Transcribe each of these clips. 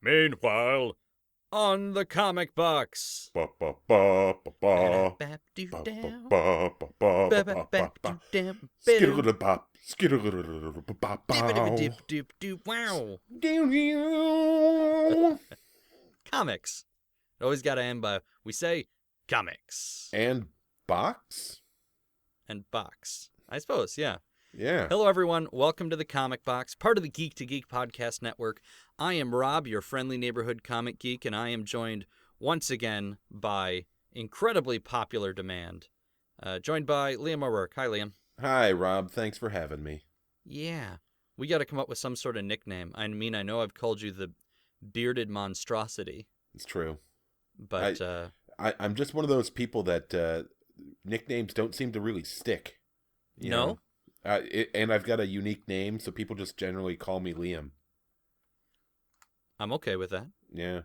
Meanwhile, on the comic box. Ba ba ba ba ba ba ba ba ba ba ba ba. Skittle-bop, skittle-bop. Wow. Comics. It always got to end by, we say, comics. And box? And box. I suppose, yeah. Yeah. Hello, everyone. Welcome to the Comic Box, part of the Geek to Geek podcast network. I am Rob, your friendly neighborhood comic geek, and I am joined once again by incredibly popular demand. Joined by Liam O'Rourke. Hi, Liam. Hi, Rob. Thanks for having me. Yeah. We got to come up with some sort of nickname. I mean, I know I've called you the bearded monstrosity. It's true. But I'm just one of those people that nicknames don't seem to really stick. You know? And I've got a unique name, so people just generally call me Liam. I'm okay with that. Yeah.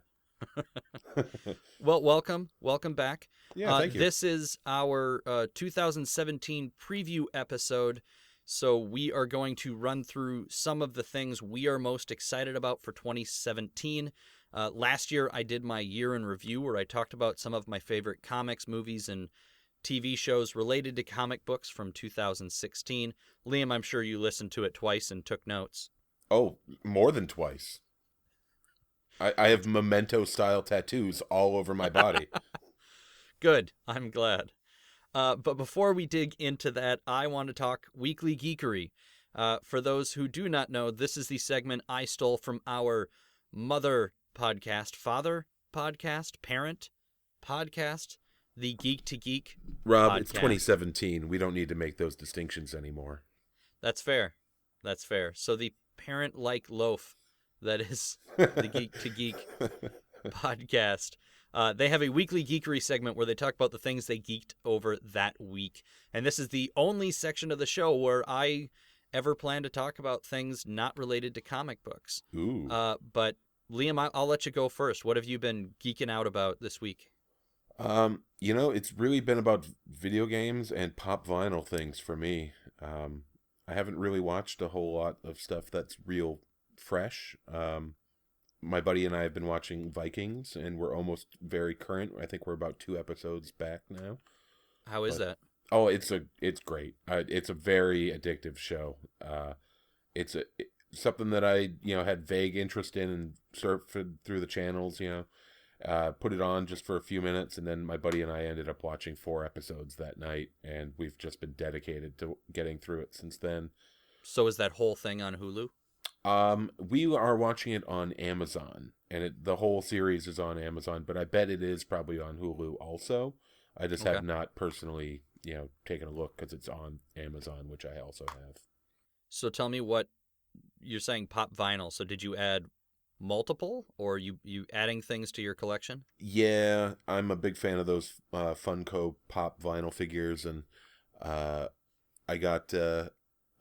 Well, welcome back. Yeah, thank you. This is our 2017 preview episode, so we are going to run through some of the things we are most excited about for 2017. Last year, I did my year in review where I talked about some of my favorite comics, movies, and TV shows related to comic books from 2016. Liam, I'm sure you listened to it twice and took notes. Oh, more than twice. I have memento-style tattoos all over my body. Good. I'm glad. But before we dig into that, I want to talk Weekly Geekery. For those who do not know, this is the segment I stole from our mother podcast, father podcast, parent podcast, the Geek to Geek Rob, podcast. It's 2017. We don't need to make those distinctions anymore. That's fair. That's fair. So the parent-like loaf that is the Geek to Geek podcast. They have a weekly geekery segment where they talk about the things they geeked over that week. And this is the only section of the show where I ever plan to talk about things not related to comic books. Ooh. But Liam, I'll let you go first. What have you been geeking out about this week? It's really been about video games and pop vinyl things for me. I haven't really watched a whole lot of stuff that's real fresh. My buddy and I have been watching Vikings, and we're almost very current. I think we're about 2 episodes back now. How is that? Oh, it's great. It's a very addictive show. It's something that I had vague interest in and surfed through the channels. Put it on just for a few minutes, and then my buddy and I ended up watching 4 episodes that night, and we've just been dedicated to getting through it since then. So is that whole thing on Hulu? We are watching it on Amazon, and the whole series is on Amazon, but I bet it is probably on Hulu also. I just have not personally, taken a look because it's on Amazon, which I also have. So tell me what you're saying, pop vinyl. So did you add multiple, or you adding things to your collection? Yeah, I'm a big fan of those Funko pop vinyl figures, and I got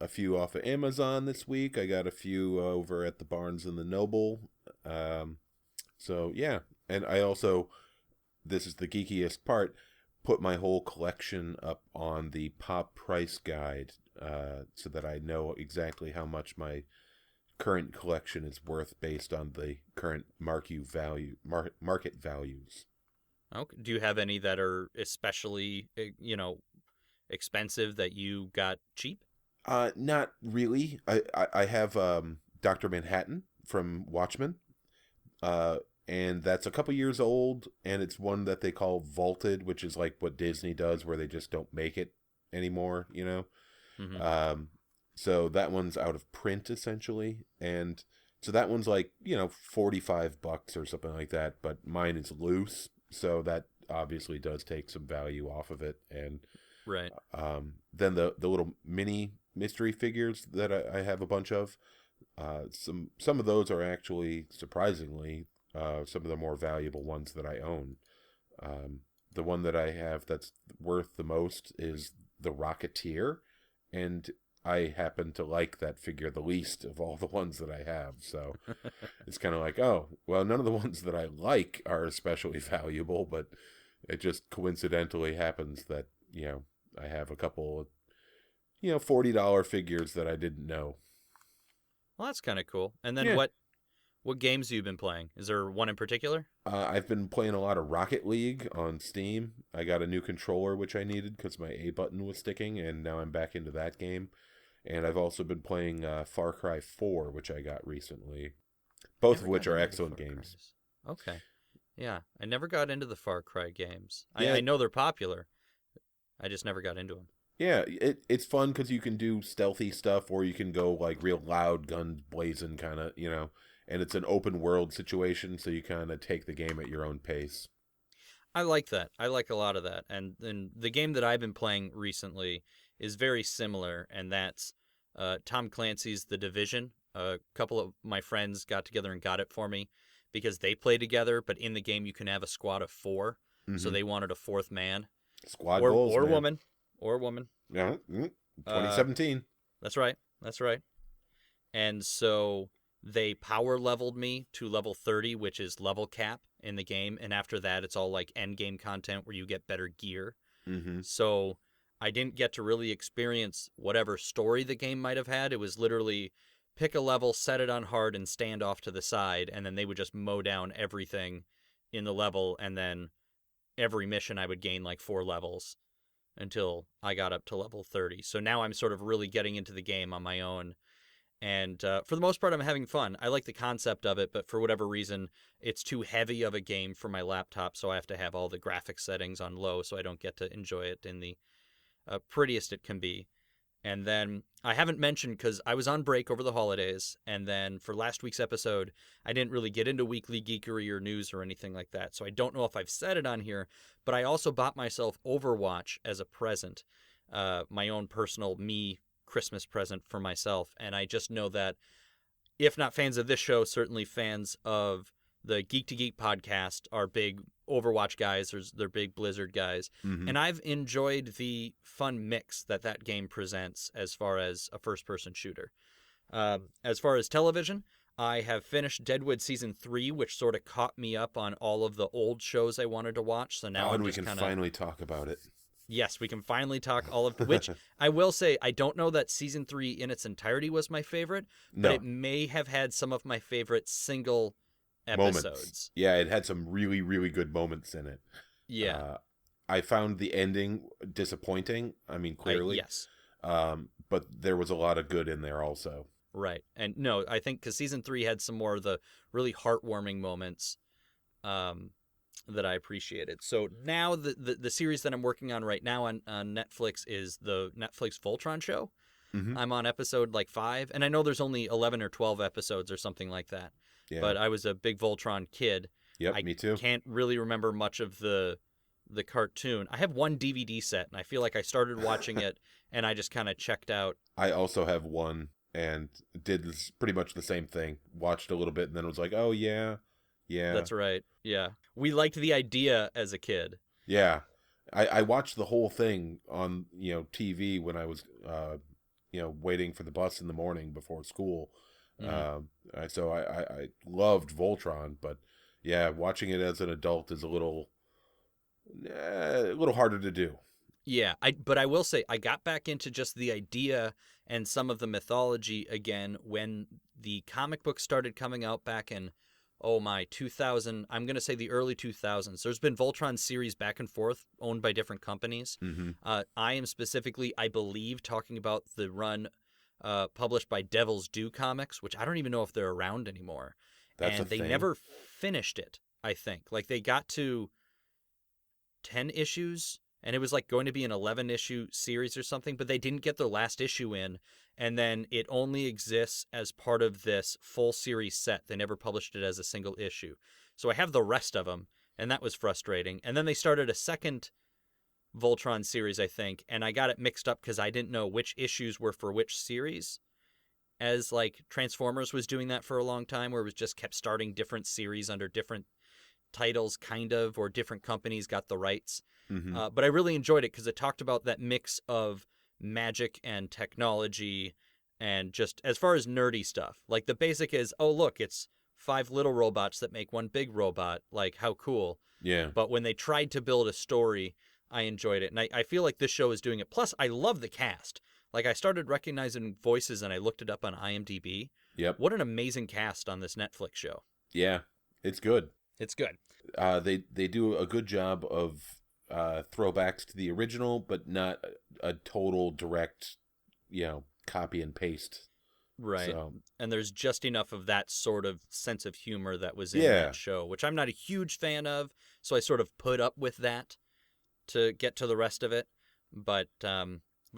a few off of Amazon this week. I got a few over at the Barnes and the Noble. So yeah, and I also, this is the geekiest part, put my whole collection up on the Pop Price Guide, so that I know exactly how much my current collection is worth based on the current market values. Okay. Do you have any that are especially, expensive that you got cheap? Not really. I have Dr. Manhattan from Watchmen, and that's a couple years old, and it's one that they call vaulted, which is like what Disney does, where they just don't make it anymore, Mm-hmm. So that one's out of print, essentially, and so that one's like, $45 or something like that, but mine is loose, so that obviously does take some value off of it, and right. Then the little mini mystery figures that I have a bunch of, some of those are actually, surprisingly, some of the more valuable ones that I own. The one that I have that's worth the most is the Rocketeer, and I happen to like that figure the least of all the ones that I have, so it's kind of like, oh, well, none of the ones that I like are especially valuable, but it just coincidentally happens that, I have a couple of, $40 figures that I didn't know. Well, that's kind of cool. And then Yeah. What games have you been playing? Is there one in particular? I've been playing a lot of Rocket League on Steam. I got a new controller, which I needed because my A button was sticking, and now I'm back into that game. And I've also been playing Far Cry 4, which I got recently. Both of which are excellent games. Okay. Yeah, I never got into the Far Cry games. Yeah. I know they're popular. I just never got into them. Yeah, it's fun because you can do stealthy stuff, or you can go like real loud, guns blazing kind of, and it's an open world situation, so you kind of take the game at your own pace. I like that. I like a lot of that. And the game that I've been playing recently is very similar, and that's Tom Clancy's The Division. A couple of my friends got together and got it for me because they play together, but in the game you can have a squad of 4, so they wanted a 4th man. Squad goals, or man. woman. Or woman. Yeah, 2017. That's right. And so they power leveled me to level 30, which is level cap in the game. And after that, it's all like end game content where you get better gear. Mm-hmm. So I didn't get to really experience whatever story the game might have had. It was literally pick a level, set it on hard, and stand off to the side. And then they would just mow down everything in the level. And then every mission I would gain like 4 levels until I got up to level 30. So now I'm sort of really getting into the game on my own. And for the most part, I'm having fun. I like the concept of it, but for whatever reason, it's too heavy of a game for my laptop, so I have to have all the graphics settings on low so I don't get to enjoy it in the prettiest it can be. And then I haven't mentioned, because I was on break over the holidays, and then for last week's episode, I didn't really get into weekly geekery or news or anything like that, so I don't know if I've said it on here, but I also bought myself Overwatch as a present, my own personal Christmas present for myself, and I just know that if not fans of this show, certainly fans of the Geek to Geek podcast are big Overwatch guys, they're big Blizzard guys, and I've enjoyed the fun mix that game presents as far as a first-person shooter. As far as television, I have finished Deadwood Season 3, which sort of caught me up on all of the old shows I wanted to watch, so now we can finally talk about it. Yes, we can finally talk all of which I will say, I don't know that Season 3 in its entirety was my favorite, but it may have had some of my favorite single episodes. Moments. Yeah, it had some really, really good moments in it. Yeah. I found the ending disappointing. I mean, clearly. Yes. But there was a lot of good in there also. Right. And no, I think because Season 3 had some more of the really heartwarming moments that I appreciated. So now the series that I'm working on right now on Netflix is the Netflix Voltron show. I'm on episode like 5, and I know there's only 11 or 12 episodes or something like that. Yeah. But I was a big Voltron kid. Yep, me too. I can't really remember much of the cartoon. I have one DVD set, and I feel like I started watching it, and I just kind of checked out. I also have one, and did pretty much the same thing. Watched a little bit, and then was like, oh, yeah. That's right, yeah. We liked the idea as a kid. Yeah. I watched the whole thing on TV when I was waiting for the bus in the morning before school. So I loved Voltron, but yeah, watching it as an adult is a little harder to do. Yeah, but I will say I got back into just the idea and some of the mythology again when the comic books started coming out back in 2000. I'm going to say the early 2000s. There's been Voltron series back and forth owned by different companies. I am specifically, I believe, talking about the run published by Devil's Due Comics, which I don't even know if they're around anymore. And they never finished it, I think. Like, they got to 10 issues, and it was like going to be an 11-issue series or something, but they didn't get their last issue in, and then it only exists as part of this full series set. They never published it as a single issue. So I have the rest of them, and that was frustrating. And then they started a second Voltron series, I think, and I got it mixed up because I didn't know which issues were for which series, as like Transformers was doing that for a long time, where it was just kept starting different series under different titles, kind of, or different companies got the rights. But I really enjoyed it because it talked about that mix of magic and technology, and just as far as nerdy stuff, like the basic is, oh look, it's 5 little robots that make one big robot, like how cool. Yeah. But when they tried to build a story, I enjoyed it, and I feel like this show is doing it. Plus, I love the cast. Like, I started recognizing voices, and I looked it up on IMDb. Yep. What an amazing cast on this Netflix show. Yeah, it's good. It's good. They do a good job of throwbacks to the original, but not a total direct, copy and paste. Right. So, And there's just enough of that sort of sense of humor that was in yeah. that show, which I'm not a huge fan of, so I sort of put up with that to get to the rest of it. But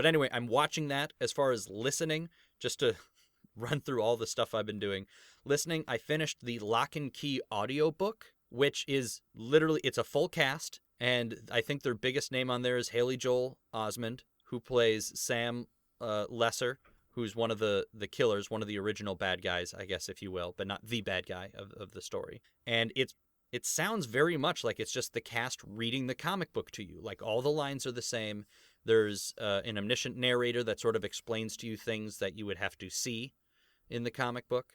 anyway, I'm watching that. As far as listening, just to run through all the stuff I've been doing. Listening, I finished the Lock and Key audiobook, which is literally, it's a full cast, and I think their biggest name on there is Haley Joel Osment, who plays Sam Lesser, who's one of the killers, one of the original bad guys, I guess, if you will, but not the bad guy of the story. And it sounds very much like it's just the cast reading the comic book to you. Like, all the lines are the same. There's an omniscient narrator that sort of explains to you things that you would have to see in the comic book.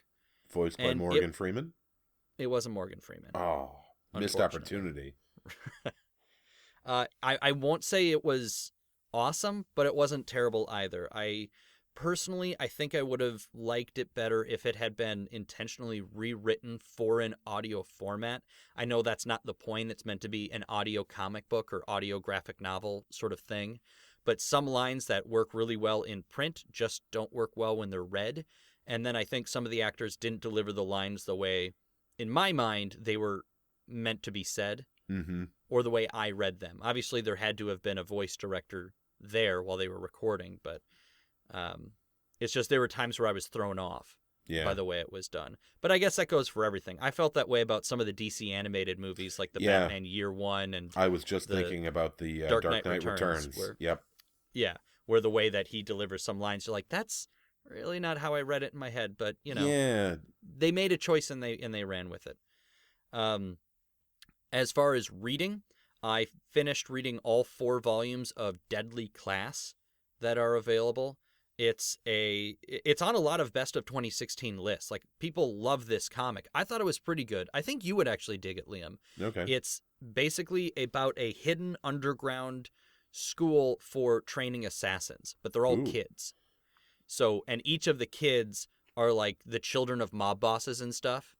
Voiced by Morgan Freeman? It wasn't Morgan Freeman. Oh, missed opportunity. I won't say it was awesome, but it wasn't terrible either. Personally, I think I would have liked it better if it had been intentionally rewritten for an audio format. I know that's not the point. It's meant to be an audio comic book or audio graphic novel sort of thing. But some lines that work really well in print just don't work well when they're read. And then I think some of the actors didn't deliver the lines the way, in my mind, they were meant to be said, or the way I read them. Obviously, there had to have been a voice director there while they were recording, but it's just there were times where I was thrown off by the way it was done. But I guess that goes for everything. I felt that way about some of the DC animated movies, like the Batman Year One, and I was just thinking about the Dark Knight Returns. Where the way that he delivers some lines, you're like, that's really not how I read it in my head. But they made a choice and they ran with it. As far as reading, I finished reading all 4 volumes of Deadly Class that are available. It's on a lot of best of 2016 lists. Like, people love this comic. I thought it was pretty good. I think you would actually dig it, Liam. Okay. It's basically about a hidden underground school for training assassins, but they're all kids. So, and each of the kids are like the children of mob bosses and stuff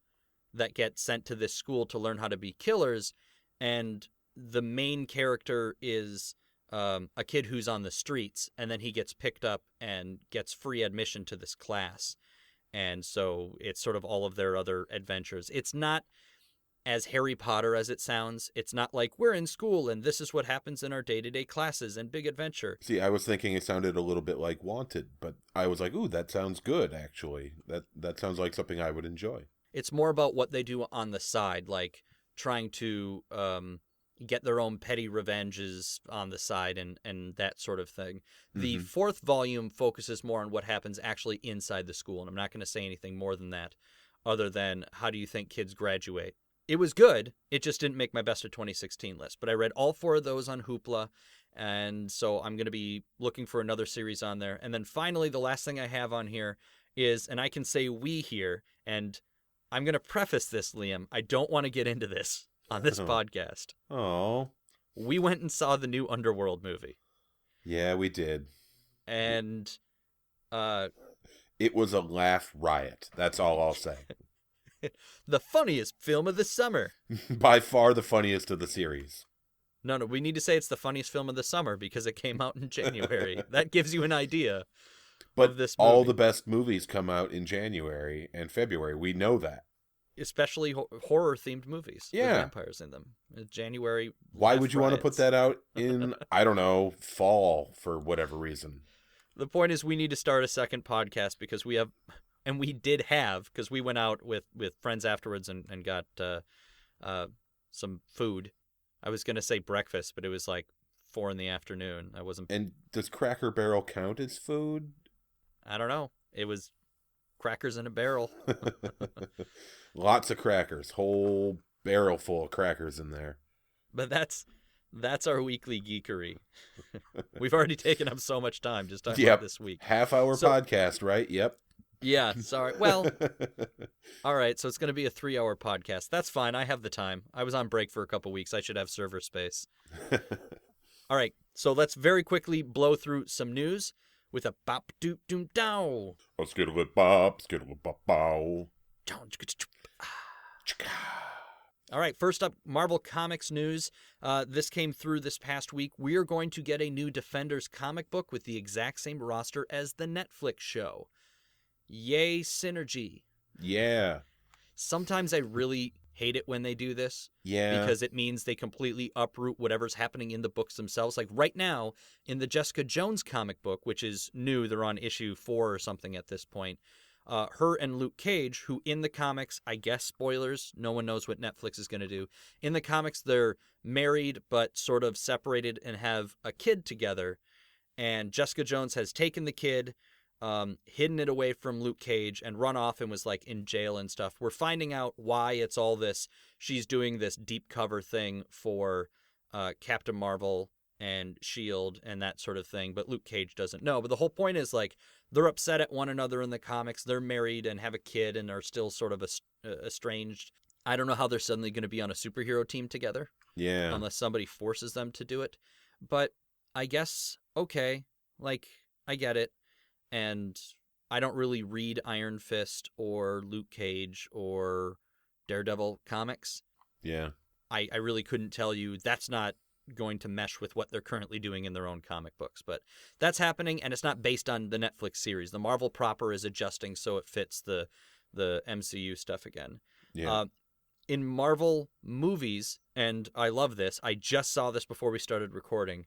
that get sent to this school to learn how to be killers. And the main character is a kid who's on the streets, and then he gets picked up and gets free admission to this class. And so it's sort of all of their other adventures. It's not as Harry Potter as it sounds. It's not like, we're in school and this is what happens in our day-to-day classes and big adventure. See, I was thinking it sounded a little bit like Wanted, but I was like, ooh, that sounds good, actually. That sounds like something I would enjoy. It's more about what they do on the side, like trying to get their own petty revenges on the side and that sort of thing. The 4th volume focuses more on what happens actually inside the school, and I'm not going to say anything more than that, other than how do you think kids graduate? It was good. It just didn't make my best of 2016 list. But I read all 4 of those on Hoopla, and so I'm going to be looking for another series on there. And then finally, the last thing I have on here is, and I can say we here, and I'm going to preface this, Liam. I don't want to get into this on this podcast. Oh. We went and saw the new Underworld movie. Yeah, we did. And it was a laugh riot. That's all I'll say. The funniest film of the summer. By far the funniest of the series. No, we need to say it's the funniest film of the summer because it came out in January. That gives you an idea of this movie. All the best movies come out in January and February. We know that. Especially horror-themed movies with vampires in them. January. Why would you want to put that out in, I don't know, fall for whatever reason? The point is, we need to start a second podcast because we have, and we did have, because we went out with friends afterwards and got some food. I was going to say breakfast, but it was like 4 p.m. I wasn't. And does Cracker Barrel count as food? I don't know. It was crackers in a barrel. Lots of crackers. Whole barrel full of crackers in there. But that's our weekly geekery. We've already taken up so much time just talking about this week. Half-hour podcast, right? Yep. Yeah, sorry. Well, all right, so it's going to be a 3-hour podcast. That's fine. I have the time. I was on break for a couple weeks. I should have server space. All right, so let's very quickly blow through some news. with a bop doop doom dow. Oh, skittle-bop, skittle-bop-bow. All right, first up, Marvel Comics news. This came through this past week. We are going to get a new Defenders comic book with the exact same roster as the Netflix show. Yay, synergy. Yeah. Sometimes I really hate it when they do this. Yeah. Because it means they completely uproot whatever's happening in the books themselves. Like right now, in the Jessica Jones comic book, which is new, they're on issue 4 or something at this point, her and Luke Cage, who in the comics, I guess spoilers, no one knows what Netflix is going to do. In the comics, they're married but sort of separated and have a kid together. And Jessica Jones has taken the kid, hidden it away from Luke Cage, and run off and was like in jail and stuff. We're finding out why it's all this. She's doing this deep cover thing for Captain Marvel and S.H.I.E.L.D. and that sort of thing, but Luke Cage doesn't know. But the whole point is, like, they're upset at one another in the comics. They're married and have a kid and are still sort of estranged. I don't know how they're suddenly going to be on a superhero team together. Yeah. Unless somebody forces them to do it. But I guess, okay, like, I get it. And I don't really read Iron Fist or Luke Cage or Daredevil comics. Yeah. I really couldn't tell you that's not going to mesh with what they're currently doing in their own comic books. But that's happening, and it's not based on the Netflix series. The Marvel proper is adjusting so it fits the MCU stuff again. Yeah. In Marvel movies, and I love this, I just saw this before we started recording,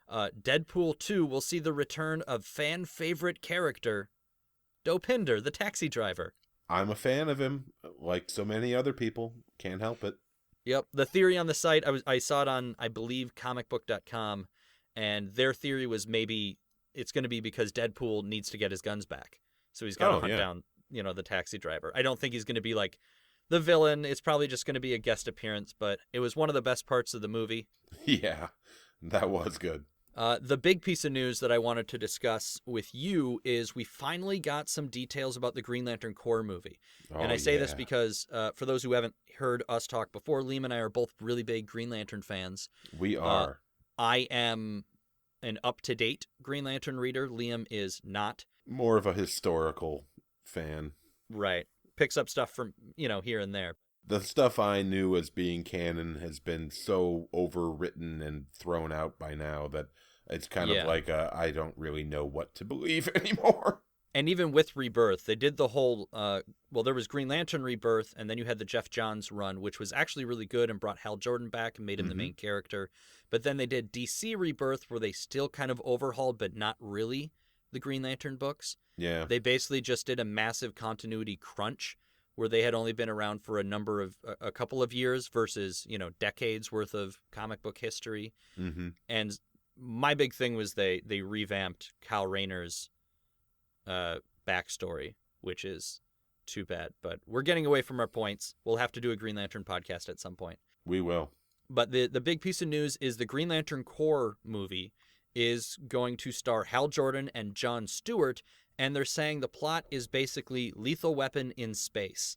Deadpool 2 will see the return of fan favorite character Dopinder, the taxi driver. I'm a fan of him, like so many other people. Can't help it. Yep. The theory on the site, I saw it on, I believe, comicbook.com, and their theory was maybe it's going to be because Deadpool needs to get his guns back. So he's got to hunt down, the taxi driver. I don't think he's going to be like the villain. It's probably just going to be a guest appearance, but it was one of the best parts of the movie. Yeah, that was good. The big piece of news that I wanted to discuss with you is we finally got some details about the Green Lantern Corps movie. And I say this because for those who haven't heard us talk before, Liam and I are both really big Green Lantern fans. We are. I am an up-to-date Green Lantern reader. Liam is not. More of a historical fan. Right. Picks up stuff from, here and there. The stuff I knew as being canon has been so overwritten and thrown out by now that it's kind of like I don't really know what to believe anymore. And even with Rebirth, they did the whole, there was Green Lantern Rebirth, and then you had the Jeff Johns run, which was actually really good and brought Hal Jordan back and made him the main character. But then they did DC Rebirth, where they still kind of overhauled, but not really, the Green Lantern books. Yeah. They basically just did a massive continuity crunch, where they had only been around for a couple of years versus, decades worth of comic book history. Mm-hmm. And my big thing was they revamped Kyle Rayner's backstory, which is too bad. But we're getting away from our points. We'll have to do a Green Lantern podcast at some point. We will. But the big piece of news is the Green Lantern Corps movie is going to star Hal Jordan and Jon Stewart, and they're saying the plot is basically Lethal Weapon in space,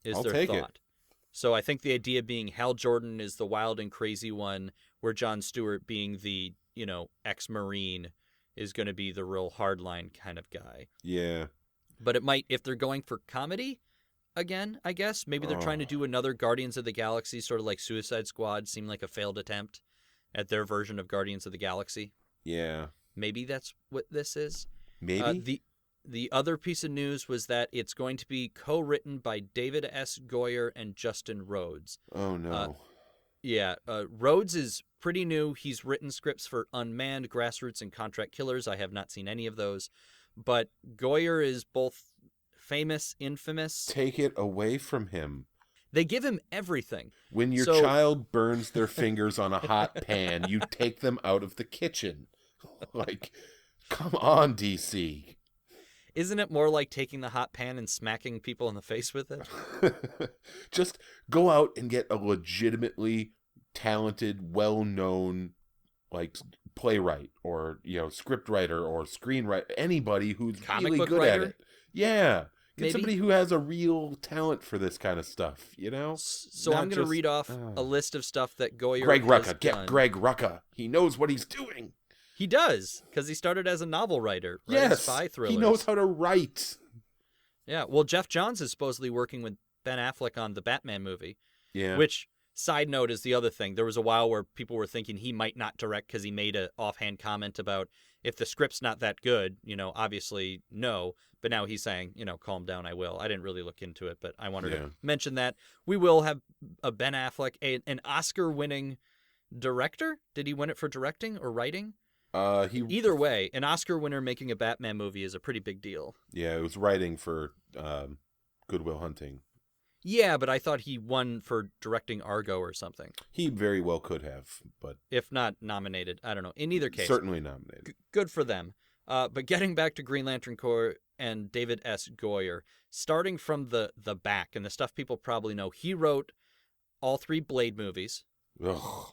I'll their take thought. it. So I think the idea being Hal Jordan is the wild and crazy one, where Jon Stewart being the, ex-Marine is going to be the real hardline kind of guy. Yeah. But it might, if they're going for comedy again, I guess, maybe they're trying to do another Guardians of the Galaxy, sort of like Suicide Squad seemed like a failed attempt at their version of Guardians of the Galaxy. Yeah. Maybe that's what this is. Maybe. The other piece of news was that it's going to be co-written by David S. Goyer and Justin Rhodes. Oh, no. Rhodes is pretty new. He's written scripts for Unmanned, Grassroots, and Contract Killers. I have not seen any of those. But Goyer is both famous, infamous. Take it away from him. They give him everything. When your child burns their fingers on a hot pan, you take them out of the kitchen. Like, come on, DC. Isn't it more like taking the hot pan and smacking people in the face with it? Just go out and get a legitimately talented, well-known, like, playwright or, script writer or screenwriter, anybody who's comic really book good writer? at it. Yeah. Get Maybe somebody who has a real talent for this kind of stuff, So I'm going to read off a list of stuff that Goyer Greg has Rucka. done. Get Greg Rucka. He knows what he's doing. He does, because he started as a novel writer, writing Yes, spy thrillers. he knows how to write. Yeah, well, Jeff Johns is supposedly working with Ben Affleck on the Batman movie, Yeah. which, side note, is the other thing. There was a while where people were thinking he might not direct because he made an offhand comment about if the script's not that good, obviously no. But now he's saying, calm down, I will. I didn't really look into it, but I wanted to mention that. We will have a Ben Affleck, an Oscar-winning director. Did he win it for directing or writing? Either way, an Oscar winner making a Batman movie is a pretty big deal. Yeah, it was writing for Good Will Hunting. Yeah, but I thought he won for directing Argo or something. He very well could have, but if not nominated, I don't know. In either case, certainly nominated. Good for them. But getting back to Green Lantern Corps and David S. Goyer, starting from the back and the stuff people probably know, he wrote all 3 Blade movies. Ugh.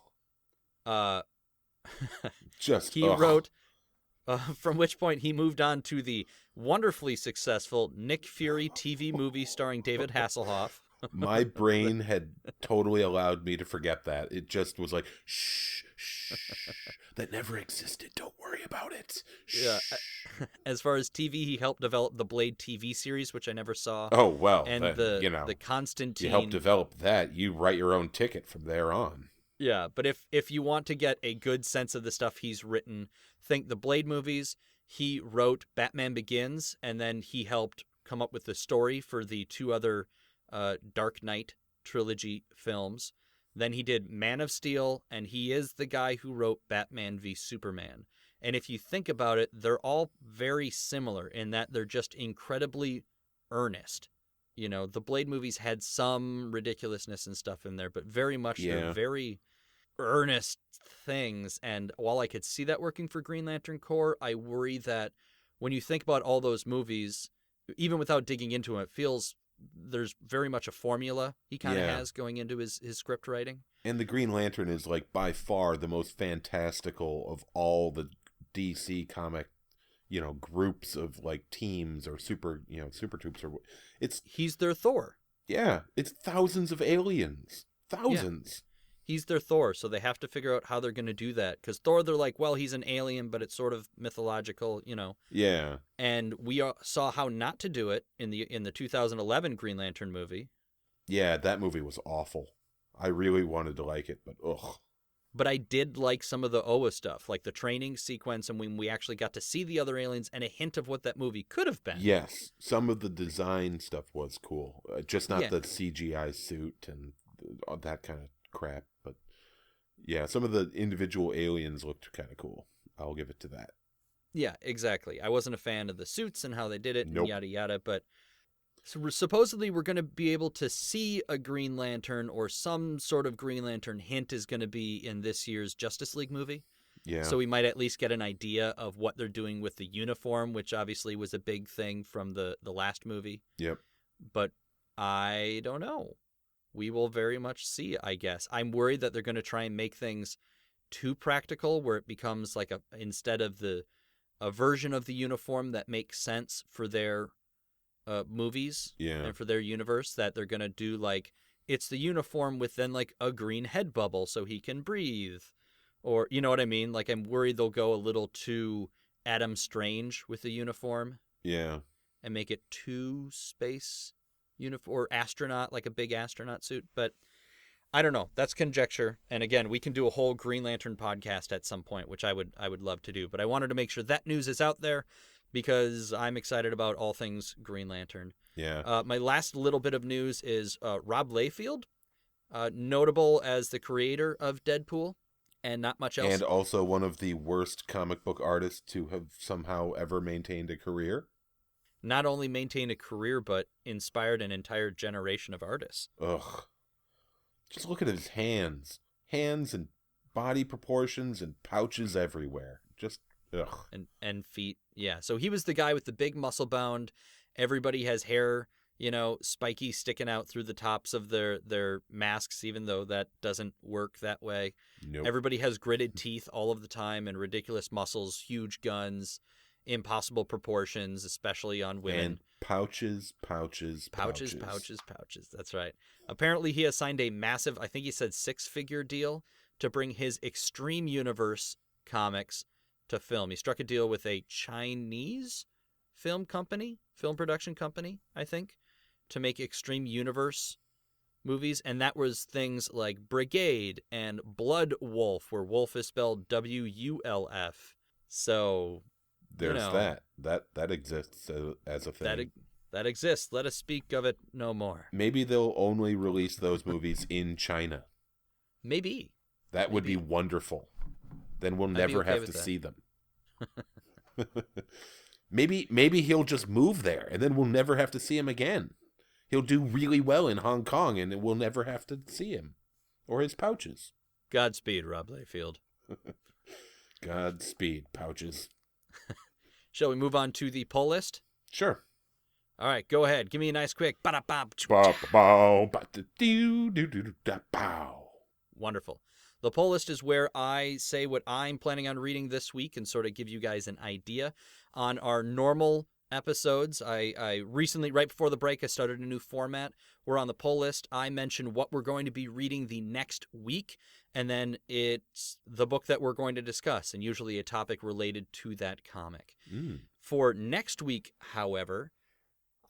He wrote, from which point he moved on to the wonderfully successful Nick Fury TV movie starring David Hasselhoff. My brain had totally allowed me to forget that. It just was like, shh, that never existed. Don't worry about it. Shh. Yeah. As far as TV, he helped develop the Blade TV series, which I never saw. Oh, well. And the Constantine. You helped develop that. You write your own ticket from there on. Yeah, but if you want to get a good sense of the stuff he's written, think the Blade movies. He wrote Batman Begins, and then he helped come up with the story for the 2 other Dark Knight trilogy films. Then he did Man of Steel, and he is the guy who wrote Batman v Superman. And if you think about it, they're all very similar in that they're just incredibly earnest. The Blade movies had some ridiculousness and stuff in there, but very much they're very earnest things. And while I could see that working for Green Lantern Corps, I worry that when you think about all those movies, even without digging into them, it feels there's very much a formula he kind of has going into his script writing. And the Green Lantern is like by far the most fantastical of all the DC comic, groups of like teams or super troops or he's their Thor. Yeah, it's thousands of aliens. Thousands. Yeah. He's their Thor, so they have to figure out how they're going to do that. Because Thor, they're like, well, he's an alien, but it's sort of mythological, Yeah. And we saw how not to do it in the 2011 Green Lantern movie. Yeah, that movie was awful. I really wanted to like it, but ugh. But I did like some of the Oa stuff, like the training sequence, and when we actually got to see the other aliens and a hint of what that movie could have been. Yes, some of the design stuff was cool. Just not the CGI suit and that kind of crap. But yeah, some of the individual aliens looked kind of cool. I'll give it to that. Yeah, exactly. I wasn't a fan of the suits and how they did it and Nope. yada yada, but supposedly we're going to be able to see a Green Lantern or some sort of Green Lantern hint is going to be in this year's Justice League movie. Yeah. So we might at least get an idea of what they're doing with the uniform, which obviously was a big thing from the last movie. Yep. But I don't know. We will very much see, I guess. I'm worried that they're going to try and make things too practical where it becomes like instead of a version of the uniform that makes sense for their movies and for their universe, that they're going to do like it's the uniform with then like a green head bubble so he can breathe. Or, you know what I mean? Like I'm worried they'll go a little too Adam Strange with the uniform. Yeah. And make it too space uniform or astronaut, like a big astronaut suit. But I don't know. That's conjecture. And again, we can do a whole Green Lantern podcast at some point, which I would love to do. But I wanted to make sure that news is out there because I'm excited about all things Green Lantern. Yeah. My last little bit of news is Rob Liefeld, notable as the creator of Deadpool and not much else. And also one of the worst comic book artists to have somehow ever maintained a career. Not only maintained a career, but inspired an entire generation of artists. Ugh. Just look at his hands. Hands and body proportions and pouches everywhere. Just, ugh. And feet. Yeah. So he was the guy with the big muscle bound. Everybody has hair, spiky sticking out through the tops of their masks, even though that doesn't work that way. Nope. Everybody has gritted teeth all of the time and ridiculous muscles, huge guns, impossible proportions, especially on women. And pouches. That's right. Apparently he has signed a massive, I think he said 6-figure deal to bring his Extreme Universe comics to film. He struck a deal with a Chinese film production company, I think, to make Extreme Universe movies, and that was things like Brigade and Blood Wolf, where wolf is spelled WULF. So there's that exists as a thing. That exists. Let us speak of it no more. Maybe they'll only release those movies in China. Maybe. That would be wonderful. Then we'll never have to see them. Maybe he'll just move there, and then we'll never have to see him again. He'll do really well in Hong Kong, and we'll never have to see him. Or his pouches. Godspeed, Rob Layfield. Godspeed, pouches. Shall we move on to the poll list? Sure. All right, go ahead. Give me a nice quick. Wonderful. The poll list is where I say what I'm planning on reading this week and sort of give you guys an idea. On our normal episodes, I recently, right before the break, I started a new format where on the poll list I mention what we're going to be reading the next week, and then it's the book that we're going to discuss, and usually a topic related to that comic. For next week, however,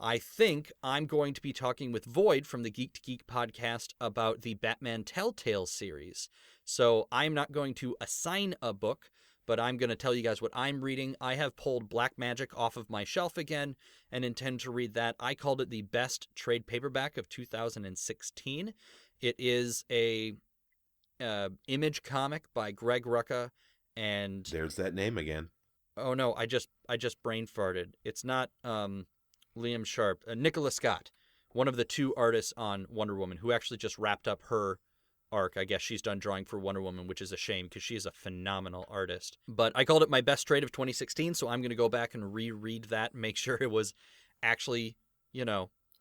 I think I'm going to be talking with Void from the Geek to Geek podcast about the Batman Telltale series. So I'm not going to assign a book, but I'm going to tell you guys what I'm reading. I have pulled Black Magic off of my shelf again and intend to read that. I called it the best trade paperback of 2016. It is a Image comic by Greg Rucka, and there's that name again. Oh no, I just brain farted. It's not Liam Sharp, Nicola Scott, one of the two artists on Wonder Woman, who actually just wrapped up her arc. I guess she's done drawing for Wonder Woman, which is a shame because she is a phenomenal artist. But I called it my best trade of 2016, so I'm going to go back and reread that and make sure it was actually,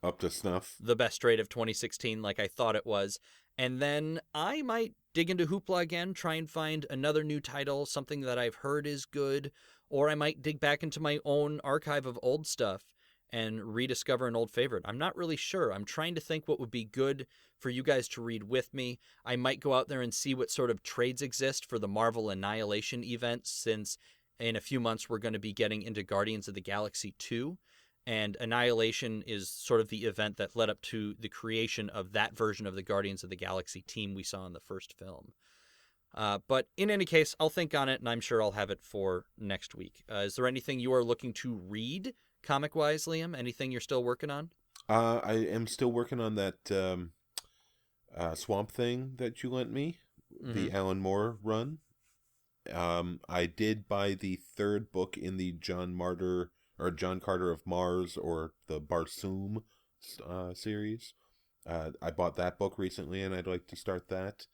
up to snuff. The best trade of 2016 like I thought it was. And then I might dig into Hoopla again, try and find another new title, something that I've heard is good, or I might dig back into my own archive of old stuff and rediscover an old favorite. I'm not really sure. I'm trying to think what would be good for you guys to read with me. I might go out there and see what sort of trades exist for the Marvel Annihilation event, since in a few months we're going to be getting into Guardians of the Galaxy 2, and Annihilation is sort of the event that led up to the creation of that version of the Guardians of the Galaxy team we saw in the first film. But in any case, I'll think on it, and I'm sure I'll have it for next week. Is there anything you are looking to read comic-wise, Liam? Anything you're still working on? I am still working on that Swamp Thing that you lent me, the Alan Moore run. I did buy the third book in the John Carter of Mars, or the Barsoom series. I bought that book recently, and I'd like to start that.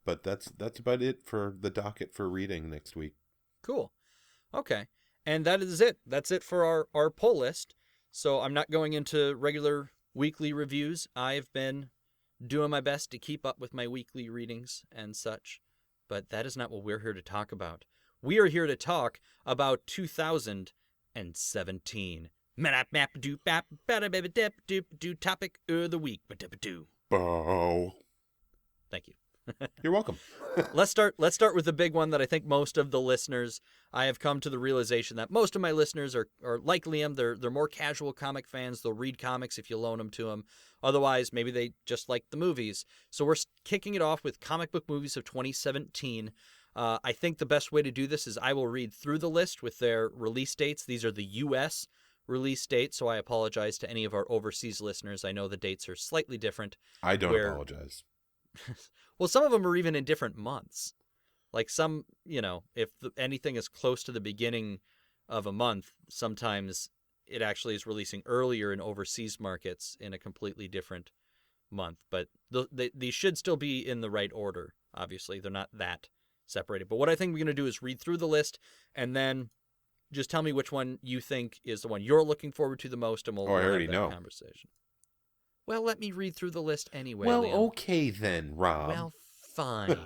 But that's about it for the docket for reading next week. Cool. Okay. And that is it. That's it for our poll list. So I'm not going into regular weekly reviews. I've been doing my best to keep up with my weekly readings and such. But that is not what we're here to talk about. We are here to talk about 2017. Topic of the week. Bow. Thank you. You're welcome. Let's start with the big one that I think most of the listeners, I have come to the realization that most of my listeners are like Liam. They're more casual comic fans. They'll read comics if you loan them to them. Otherwise, maybe they just like the movies. So we're kicking it off with comic book movies of 2017. I think the best way to do this is I will read through the list with their release dates. These are the U.S. release dates, so I apologize to any of our overseas listeners. I know the dates are slightly different. I don't apologize. Well, some of them are even in different months. Like some, if anything is close to the beginning of a month, sometimes it actually is releasing earlier in overseas markets in a completely different month. But they should still be in the right order, obviously. They're not that separated. But what I think we're going to do is read through the list and then just tell me which one you think is the one you're looking forward to the most, and we'll I already have that know. Conversation. Well, let me read through the list anyway. Well, Liam. okay then, Rob. Well, fine.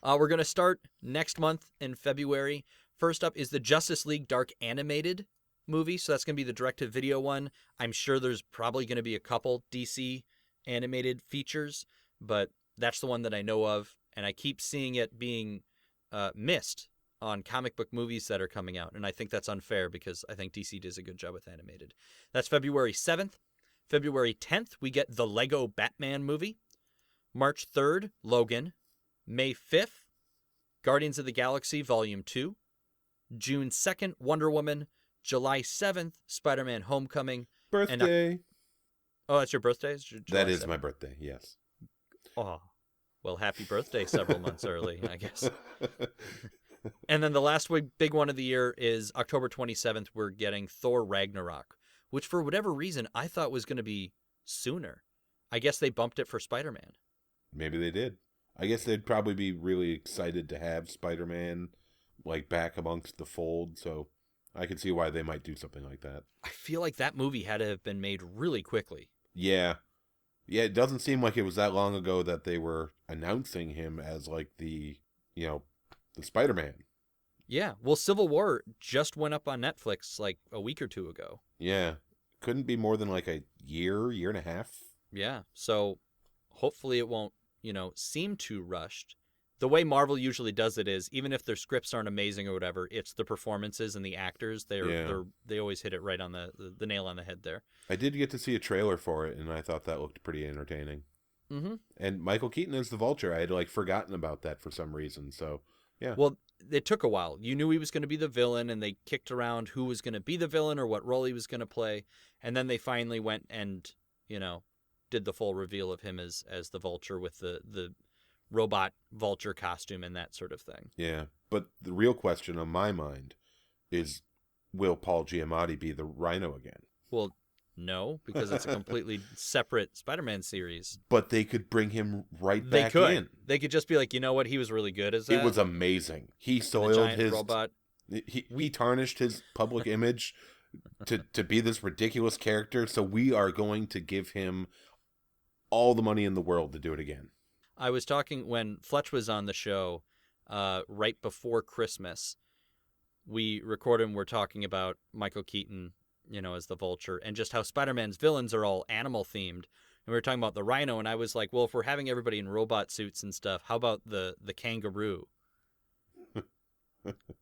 We're going to start next month in February. First up is the Justice League Dark Animated movie. So that's going to be the direct-to-video one. I'm sure there's probably going to be a couple DC animated features, but that's the one that I know of. And I keep seeing it being missed on comic book movies that are coming out, and I think that's unfair because I think DC does a good job with animated. That's February 7th. February 10th, we get the Lego Batman movie. March 3rd, Logan. May 5th, Guardians of the Galaxy Volume 2. June 2nd, Wonder Woman. July 7th, Spider-Man Homecoming. Birthday. Oh, that's your birthday? That is my birthday, yes. Oh, well, happy birthday several months early, I guess. And then the last big one of the year is October 27th. We're getting Thor Ragnarok, which for whatever reason I thought was going to be sooner. I guess they bumped it for Spider-Man. Maybe they did. I guess they'd probably be really excited to have Spider-Man like back amongst the fold, so I could see why they might do something like that. I feel like that movie had to have been made really quickly. Yeah. Yeah, it doesn't seem like it was that long ago that they were announcing him as like the Spider-Man. Yeah, well, Civil War just went up on Netflix like a week or two ago. Yeah. Couldn't be more than like a year and a half. Yeah, so hopefully it won't, seem too rushed. The way Marvel usually does it is, even if their scripts aren't amazing or whatever, it's the performances and the actors. They always hit it right on the nail on the head there. I did get to see a trailer for it, and I thought that looked pretty entertaining. Mm-hmm. And Michael Keaton is the Vulture. I had forgotten about that for some reason. So yeah. Well, it took a while. You knew he was going to be the villain, and they kicked around who was going to be the villain or what role he was going to play, and then they finally went and did the full reveal of him as the Vulture with the robot vulture costume and that sort of thing. Yeah, but the real question on my mind is, will Paul Giamatti be the Rhino again? Well, no, because it's a completely separate Spider-Man series. But they could bring him back in. They could just be like, you know what, he was really good as that. It was amazing. He soiled his robot. He tarnished his public image to be this ridiculous character, so we are going to give him all the money in the world to do it again. I was talking when Fletch was on the show right before Christmas. We recorded and we're talking about Michael Keaton, as the Vulture, and just how Spider-Man's villains are all animal themed. And we were talking about the Rhino, and I was like, well, if we're having everybody in robot suits and stuff, how about the kangaroo?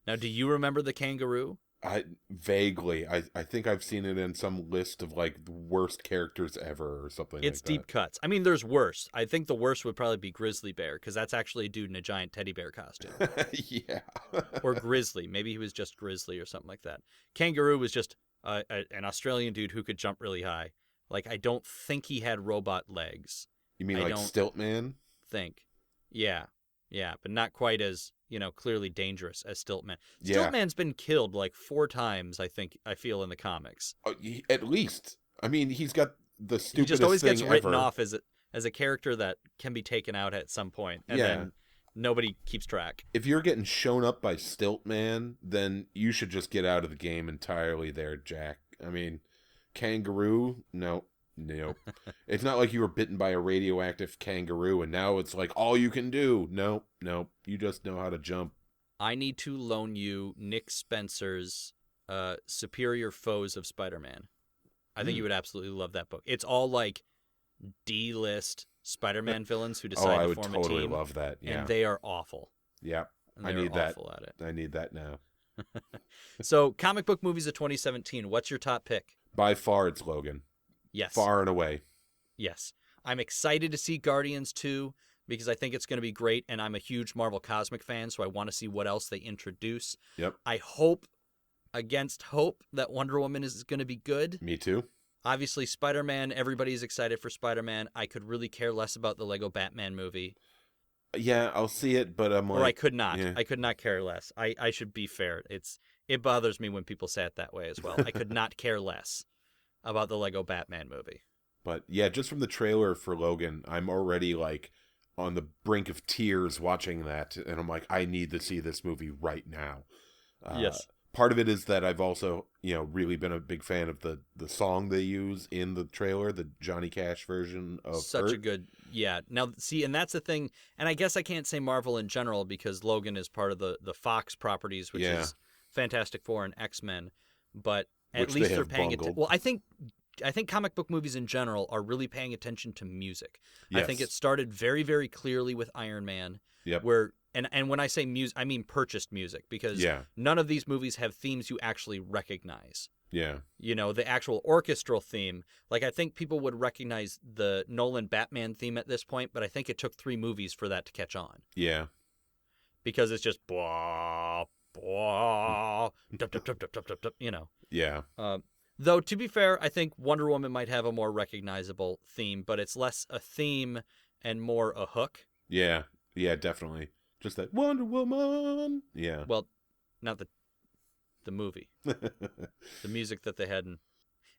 Now, do you remember the kangaroo? Vaguely. I think I've seen it in some list of the worst characters ever or something like that. It's deep cuts. I mean, there's worse. I think the worst would probably be Grizzly Bear, because that's actually a dude in a giant teddy bear costume. Yeah. Or Grizzly. Maybe he was just Grizzly or something like that. Kangaroo was just an Australian dude who could jump really high. I don't think he had robot legs. You mean Stiltman? Yeah, but not quite as, clearly dangerous as Stiltman. Yeah. Stiltman's been killed 4 times, I feel, in the comics. At least. I mean, he's got the stupidest thing ever. He just always gets written off as a character that can be taken out at some point, and then nobody keeps track. If you're getting shown up by Stiltman, then you should just get out of the game entirely there, Jack. I mean, Kangaroo, no. It's not like you were bitten by a radioactive kangaroo and now it's all you can do. No, you just know how to jump. I need to loan you Nick Spencer's Superior Foes of Spider-Man. I think you would absolutely love that book. It's all D-list Spider-Man villains who decide to form a team. I would totally love that. Yeah. And they are awful. Yeah. I need that. Awful at it. I need that now. So, comic book movies of 2017. What's your top pick? By far, it's Logan. Yes. Far and away. Yes. I'm excited to see Guardians 2 because I think it's going to be great, and I'm a huge Marvel Cosmic fan, so I want to see what else they introduce. Yep. I hope, against hope, that Wonder Woman is going to be good. Me too. Obviously, Spider-Man, everybody's excited for Spider-Man. I could really care less about the Lego Batman movie. Yeah, I'll see it, but I'm Or I could not. Yeah. I could not care less. I should be fair. It bothers me when people say it that way as well. I could not care less about the Lego Batman movie. But yeah, just from the trailer for Logan, I'm already on the brink of tears watching that, and I'm I need to see this movie right now. Yes. Part of it is that I've also, really been a big fan of the song they use in the trailer, the Johnny Cash version of Such a good, yeah. Now, see, and that's the thing, and I guess I can't say Marvel in general because Logan is part of the Fox properties, which is Fantastic Four and X-Men, but at least they're paying attention. Well, I think comic book movies in general are really paying attention to music. Yes. I think it started very, very clearly with Iron Man, yep. where And when I say music, I mean purchased music, because Yeah. none of these movies have themes you actually recognize. Yeah. The actual orchestral theme. Like, I think people would recognize the Nolan Batman theme at this point, but I think it took 3 movies for that to catch on. Yeah. Because it's just blah, blah, dup, dup, dup, dup, dup, dup, dup, Yeah. Though, to be fair, I think Wonder Woman might have a more recognizable theme, but it's less a theme and more a hook. Yeah. Yeah, definitely. Just that Wonder Woman. Yeah. Well, not the movie. The music that they had in...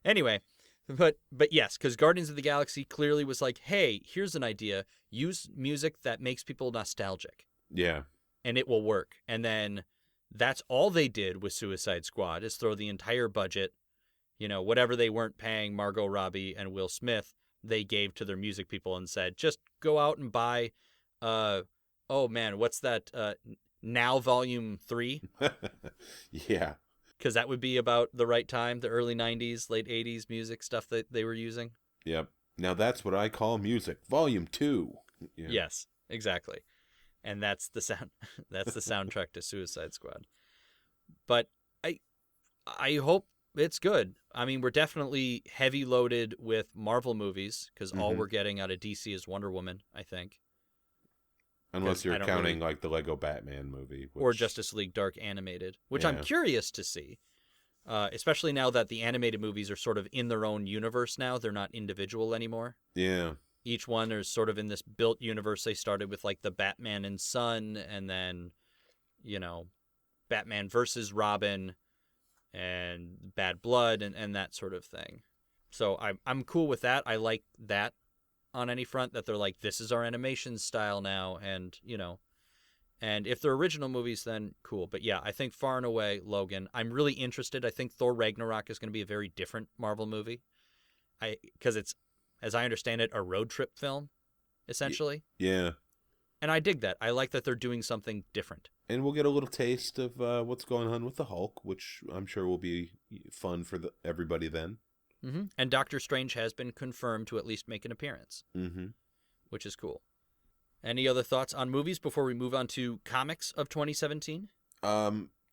Anyway, but yes, because Guardians of the Galaxy clearly was like, hey, here's an idea. Use music that makes people nostalgic. Yeah. And it will work. And then that's all they did with Suicide Squad, is throw the entire budget, whatever they weren't paying Margot Robbie and Will Smith, they gave to their music people and said, just go out and buy, oh man, what's that, Now Volume 3? Yeah. Because that would be about the right time, the early 90s, late 80s music stuff that they were using. Yep. Now that's what I call music. Volume 2. Yeah. Yes, exactly. And that's the sound. That's the soundtrack to Suicide Squad. But I hope it's good. I mean, we're definitely heavy loaded with Marvel movies, because all we're getting out of DC is Wonder Woman, I think. Unless you're counting like the Lego Batman movie. Or Justice League Dark Animated, which Yeah. I'm curious to see. Especially now that the animated movies are sort of in their own universe now. They're not individual anymore. Yeah. Each one is sort of in this built universe. They started with like the Batman and Son, and then, Batman versus Robin and Bad Blood and that sort of thing. So I'm cool with that. I like that on any front, that they're like, this is our animation style now, and and if they're original movies, then cool. But yeah, I think far and away Logan. I'm really interested. I think Thor Ragnarok is going to be a very different Marvel movie. Because it's, as I understand it, a road trip film, essentially. Yeah. And I dig that. I like that they're doing something different. And we'll get a little taste of what's going on with the Hulk, which I'm sure will be fun for everybody then. Mm-hmm. And Doctor Strange has been confirmed to at least make an appearance, which is cool. Any other thoughts on movies before we move on to comics of 2017?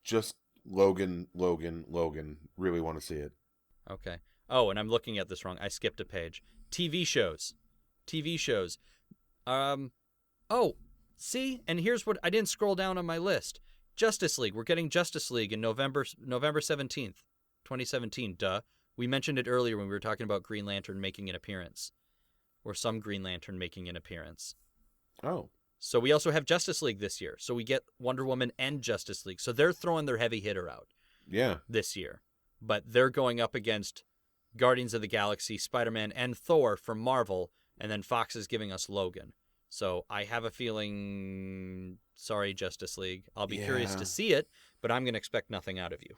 Just Logan. Really want to see it. Okay. Oh, and I'm looking at this wrong. I skipped a page. TV shows. Oh, see? And here's what... I didn't scroll down on my list. Justice League. We're getting Justice League in November 17th, 2017. Duh. We mentioned it earlier when we were talking about Green Lantern making an appearance. Or some Green Lantern making an appearance. Oh. So we also have Justice League this year. So we get Wonder Woman and Justice League. So they're throwing their heavy hitter out. Yeah. This year. But they're going up against Guardians of the Galaxy, Spider-Man, and Thor from Marvel, and then Fox is giving us Logan. So I have a feeling, sorry, Justice League, I'll be curious to see it, but I'm going to expect nothing out of you.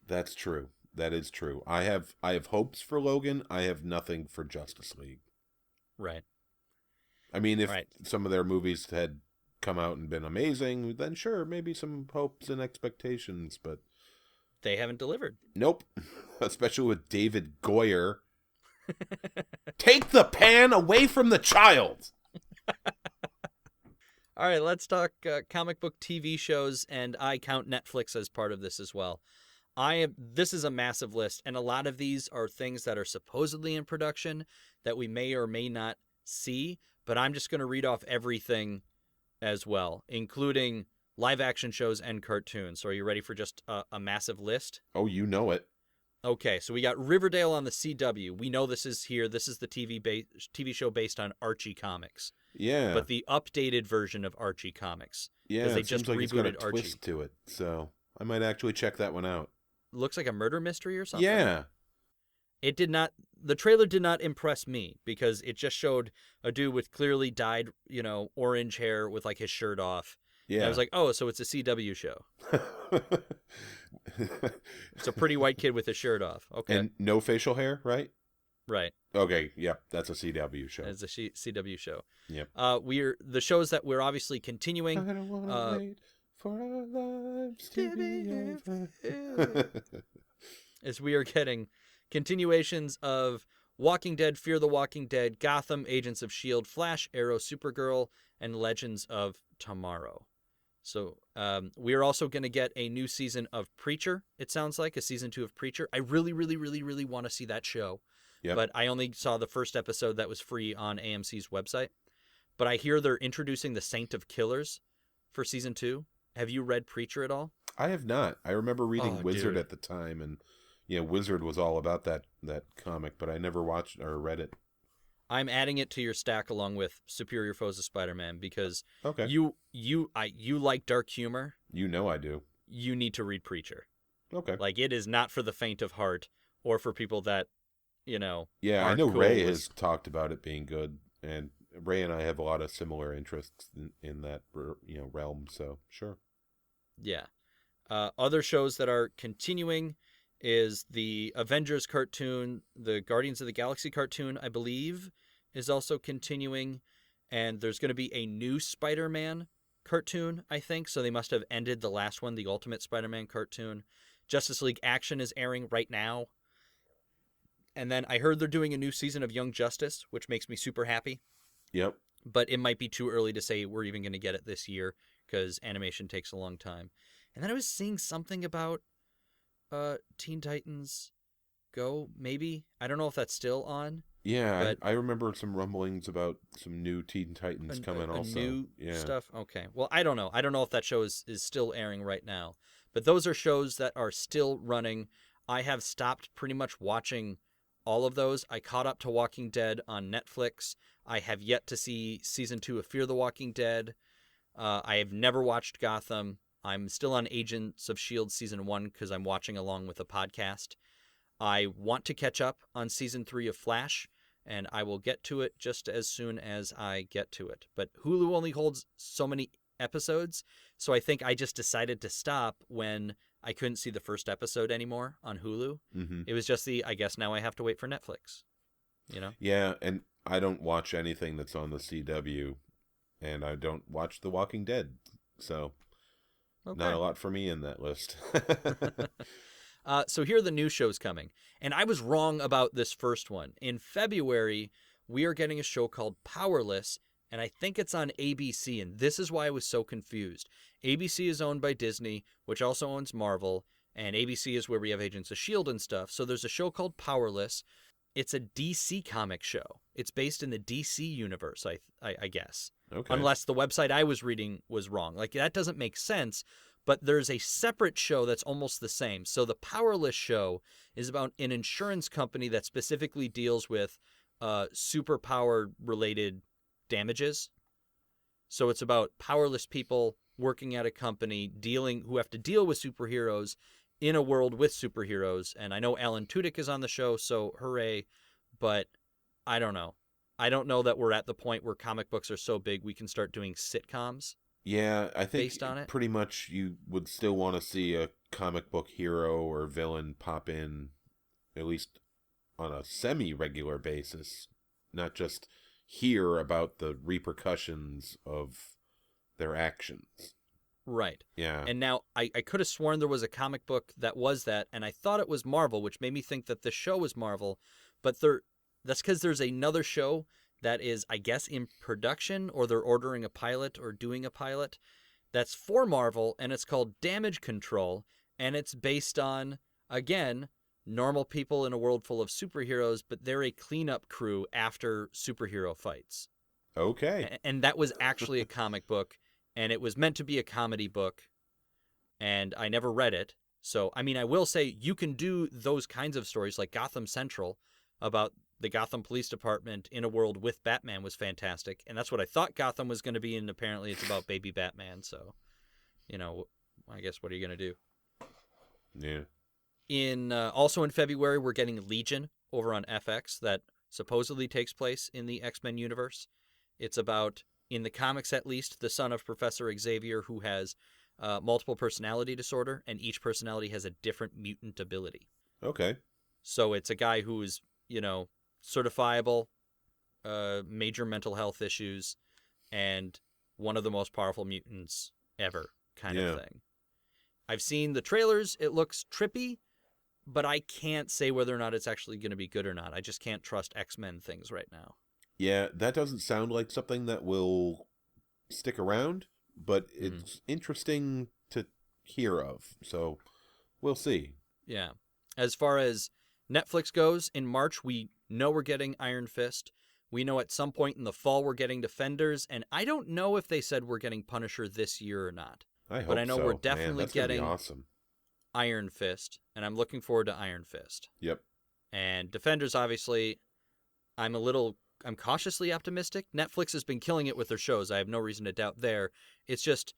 That's true. That is true. I have hopes for Logan. I have nothing for Justice League. Right. I mean, if some of their movies had come out and been amazing, then sure, maybe some hopes and expectations, but... They haven't delivered. Nope. Especially with David Goyer. Take the pan away from the child! All right, let's talk comic book TV shows, and I count Netflix as part of this as well. This is a massive list, and a lot of these are things that are supposedly in production that we may or may not see, but I'm just going to read off everything as well, including live-action shows and cartoons. So are you ready for just a massive list? Oh, you know it. Okay, so we got Riverdale on the CW. We know this is here. This is the TV show based on Archie comics. Yeah. But the updated version of Archie comics. Yeah, they it just seems like it's got a Archie. twist to it, so I might actually check that one out. Looks like a murder mystery or something. Yeah. The trailer did not impress me because it just showed a dude with clearly dyed, orange hair with like his shirt off. Yeah. And I was like, oh, so it's a CW show. It's a pretty white kid with his shirt off. Okay. And no facial hair, right? Right. Okay, yep, that's a CW show. It's a CW show. Yep. We're the shows that we're obviously continuing. I don't want to wait for our lives to be over. As we are getting continuations of Walking Dead, Fear the Walking Dead, Gotham, Agents of S.H.I.E.L.D., Flash, Arrow, Supergirl, and Legends of Tomorrow. So we are also going to get a new season of Preacher, it sounds like, a season 2 of Preacher. I really, really, really, really want to see that show. Yep. But I only saw the first episode that was free on AMC's website. But I hear they're introducing the Saint of Killers for season 2. Have you read Preacher at all? I have not. I remember reading Wizard dude. at the time, and Wizard was all about that comic, but I never watched or read it. I'm adding it to your stack along with Superior Foes of Spider-Man because Okay. you like dark humor. You know I do. You need to read Preacher. Okay. Like, it is not for the faint of heart or for people that, Yeah, I know cool Ray has talked about it being good, and Ray and I have a lot of similar interests in that realm, so sure. Yeah. Other shows that are continuing is the Avengers cartoon, the Guardians of the Galaxy cartoon, I believe, is also continuing, and there's going to be a new Spider-Man cartoon, I think, so they must have ended the last one, the Ultimate Spider-Man cartoon. Justice League Action is airing right now. And then I heard they're doing a new season of Young Justice, which makes me super happy. Yep. But it might be too early to say we're even going to get it this year because animation takes a long time. And then I was seeing something about Teen Titans Go, maybe. I don't know if that's still on. Yeah, I remember some rumblings about some new Teen Titans coming also. New stuff? Okay. Well, I don't know. I don't know if that show is still airing right now. But those are shows that are still running. I have stopped pretty much watching all of those. I caught up to Walking Dead on Netflix. I have yet to see season 2 of Fear the Walking Dead. I have never watched Gotham. I'm still on Agents of S.H.I.E.L.D. season 1 because I'm watching along with a podcast. I want to catch up on season 3 of Flash, and I will get to it just as soon as I get to it. But Hulu only holds so many episodes, so I think I just decided to stop when I couldn't see the first episode anymore on Hulu. Mm-hmm. It was just I guess now I have to wait for Netflix, Yeah, and I don't watch anything that's on the CW, and I don't watch The Walking Dead, so not a lot for me in that list. So here are the new shows coming, and I was wrong about this first one. In February, we are getting a show called Powerless, and I think it's on ABC, and this is why I was so confused. ABC is owned by Disney, which also owns Marvel, and ABC is where we have Agents of S.H.I.E.L.D. and stuff. So there's a show called Powerless. It's a DC comic show. It's based in the DC universe, I guess. Okay. Unless the website I was reading was wrong. Like, that doesn't make sense, but there's a separate show that's almost the same. So the Powerless show is about an insurance company that specifically deals with superpower-related damages. So it's about powerless people working at a company who have to deal with superheroes in a world with superheroes. And I know Alan Tudyk is on the show, so hooray. But I don't know. I don't know that we're at the point where comic books are so big we can start doing sitcoms. Yeah, I think based on it. Pretty much you would still want to see a comic book hero or villain pop in, at least on a semi-regular basis, not just hear about the repercussions of their actions. Right. Yeah. And now I could have sworn there was a comic book that was that, and I thought it was Marvel, which made me think that the show was Marvel, but that's because there's another show that is, I guess, in production, or they're ordering a pilot or doing a pilot that's for Marvel, and it's called Damage Control, and it's based on, again, normal people in a world full of superheroes, but they're a cleanup crew after superhero fights. Okay. And that was actually a comic book, and it was meant to be a comedy book, and I never read it. So, I mean, I will say you can do those kinds of stories, like Gotham Central, about the Gotham Police Department in a world with Batman was fantastic, and that's what I thought Gotham was going to be, and apparently it's about baby Batman, so, I guess what are you going to do? Yeah. Also in February, we're getting Legion over on FX that supposedly takes place in the X-Men universe. It's about, in the comics at least, the son of Professor Xavier who has multiple personality disorder, and each personality has a different mutant ability. Okay. So it's a guy who is, certifiable, major mental health issues, and one of the most powerful mutants ever kind of thing. I've seen the trailers. It looks trippy, but I can't say whether or not it's actually going to be good or not. I just can't trust X-Men things right now. Yeah, that doesn't sound like something that will stick around, but it's interesting to hear of. So we'll see. Yeah. As far as Netflix goes, in March, we know we're getting Iron Fist. We know at some point in the fall we're getting Defenders, and I don't know if they said we're getting Punisher this year or not. I hope but I know so. we're definitely Man, that's getting gonna be awesome. Iron Fist, and I'm looking forward to Iron Fist. Yep. And Defenders, obviously, I'm cautiously optimistic. Netflix has been killing it with their shows. I have no reason to doubt there. It's just,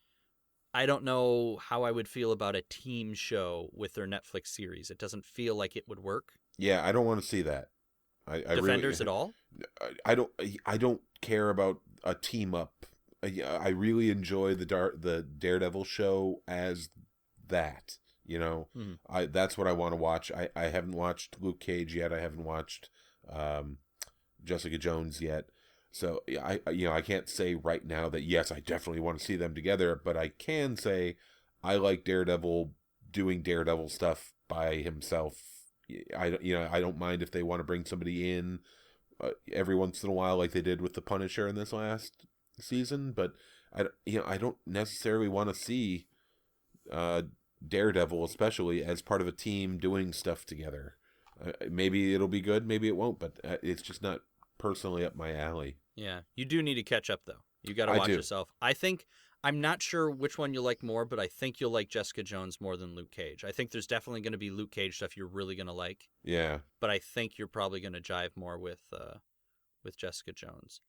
I don't know how I would feel about a team show with their Netflix series. It doesn't feel like it would work. Yeah, I don't want to see that. I Defenders really, at all? I don't care about a team up. I really enjoy the Daredevil show as that. You know, that's what I want to watch. I haven't watched Luke Cage yet. I haven't watched Jessica Jones yet. So I can't say right now that yes, I definitely want to see them together. But I can say I like Daredevil doing Daredevil stuff by himself. I don't mind if they want to bring somebody in every once in a while, like they did with the Punisher in this last season. But I don't necessarily want to see Daredevil, especially as part of a team doing stuff together. Maybe it'll be good, maybe it won't, but it's just not personally up my alley. Yeah, you do need to catch up though. You got to watch yourself. I'm not sure which one you like more, but I think you'll like Jessica Jones more than Luke Cage. I think there's definitely going to be Luke Cage stuff you're really going to like. Yeah. But I think you're probably going to jive more with Jessica Jones.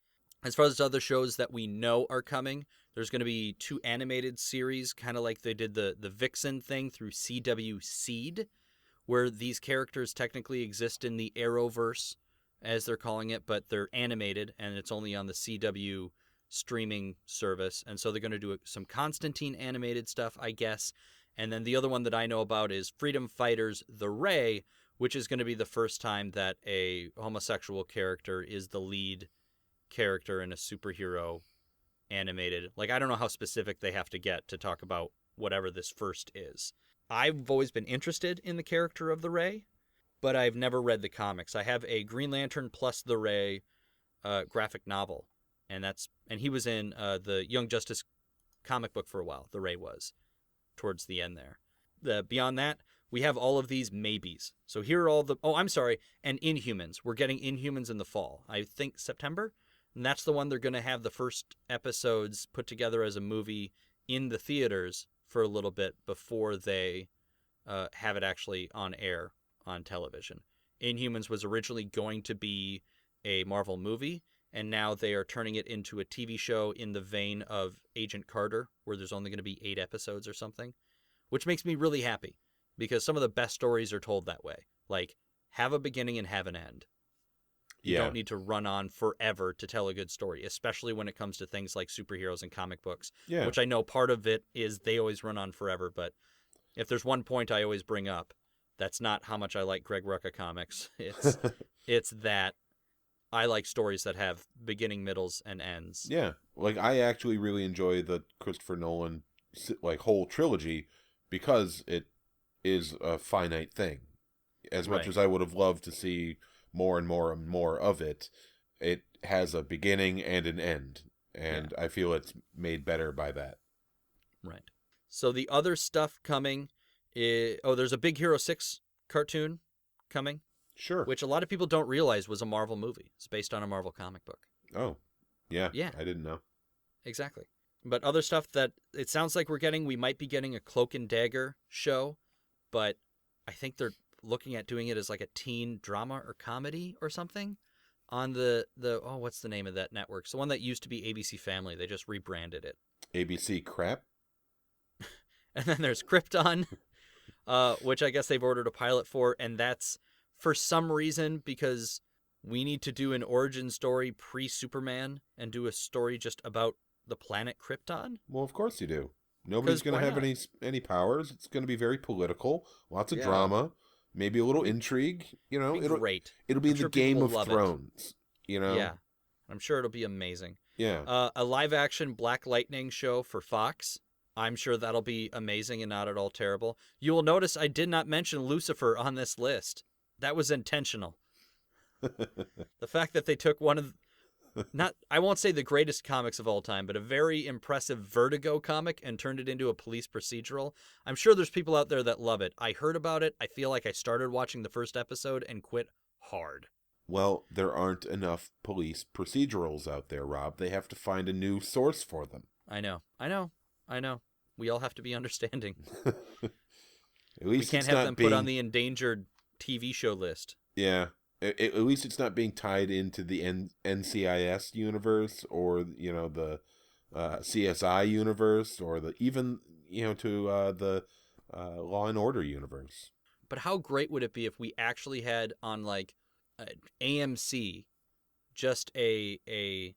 As far as other shows that we know are coming, there's going to be 2 animated series, kind of like they did the Vixen thing through CW Seed, where these characters technically exist in the Arrowverse, as they're calling it, but they're animated, and it's only on the CW streaming service. And so they're going to do some Constantine animated stuff, I guess. And then the other one that I know about is Freedom Fighters The Ray, which is going to be the first time that a homosexual character is the lead character in a superhero animated. Like, I don't know how specific they have to get to talk about whatever this first is. I've always been interested in the character of the Ray, but I've never read the comics. I have a Green Lantern plus the Ray graphic novel, and he was in the Young Justice comic book for a while. The Ray was towards the end there. Beyond that, we have all of these maybes. So here are all the... Oh, I'm sorry. And Inhumans. We're getting Inhumans in the fall. I think September. And that's the one they're going to have the first episodes put together as a movie in the theaters for a little bit before they have it actually on air on television. Inhumans was originally going to be a Marvel movie, and now they are turning it into a TV show in the vein of Agent Carter, where there's only going to be 8 episodes or something, which makes me really happy, because some of the best stories are told that way. Like, have a beginning and have an end. You don't need to run on forever to tell a good story, especially when it comes to things like superheroes and comic books, which I know part of it is they always run on forever. But if there's one point I always bring up, that's not how much I like Greg Rucka comics. It's that I like stories that have beginning, middles, and ends. Yeah. Like, I actually really enjoy the Christopher Nolan whole trilogy because it is a finite thing. As much as I would have loved to see more and more and more of it, it has a beginning and an end, and I feel it's made better by that. Right. So the other stuff coming is... Oh, there's a Big Hero 6 cartoon coming. Sure. Which a lot of people don't realize was a Marvel movie. It's based on a Marvel comic book. Oh, yeah. I didn't know. Exactly. But other stuff that it sounds like we might be getting a Cloak and Dagger show, but I think they're looking at doing it as like a teen drama or comedy or something on the what's the name of that network? It's the one that used to be ABC Family. They just rebranded it. ABC Crap? And then there's Krypton, which I guess they've ordered a pilot for, and that's for some reason because we need to do an origin story pre-Superman and do a story just about the planet Krypton. Well, of course you do. Nobody's going to have any powers. It's going to be very political, lots of drama. Maybe a little intrigue, Great. It'll be the Game of Thrones, Yeah, I'm sure it'll be amazing. Yeah. A live-action Black Lightning show for Fox. I'm sure that'll be amazing and not at all terrible. You will notice I did not mention Lucifer on this list. That was intentional. The fact that they took one of I won't say the greatest comics of all time, but a very impressive Vertigo comic and turned it into a police procedural. I'm sure there's people out there that love it. I heard about it. I feel like I started watching the first episode and quit hard. Well, there aren't enough police procedurals out there, Rob. They have to find a new source for them. I know. We all have to be understanding. At least we can't have them put on the endangered TV show list. Yeah. At least it's not being tied into the NCIS universe or, the CSI universe or even to the Law and Order universe. But how great would it be if we actually had on like AMC just a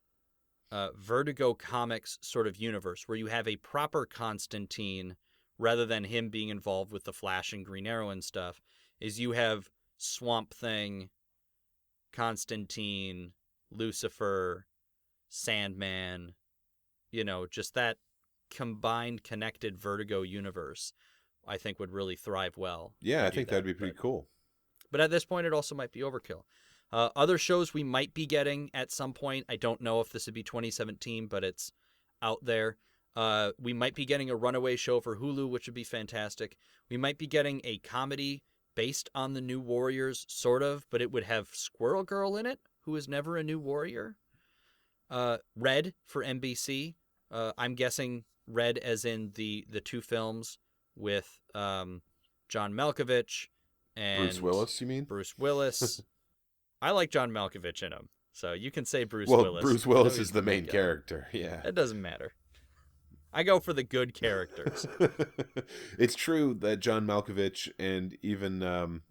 Vertigo Comics sort of universe where you have a proper Constantine rather than him being involved with the Flash and Green Arrow and stuff, is you have Swamp Thing, Constantine, Lucifer, Sandman, just that combined connected Vertigo universe I think would really thrive well. Yeah, I think that'd be pretty cool. But at this point, it also might be overkill. Other shows we might be getting at some point, I don't know if this would be 2017, but it's out there. We might be getting a Runaway show for Hulu, which would be fantastic. We might be getting a comedy based on the New Warriors, sort of, but it would have Squirrel Girl in it, who is never a New Warrior. Red for NBC. I'm guessing Red as in the two films with John Malkovich and Bruce Willis, you mean? Bruce Willis. I like John Malkovich in them, so you can say Bruce Willis. Bruce Willis is the main character, yeah. It doesn't matter. I go for the good characters. It's true that John Malkovich and even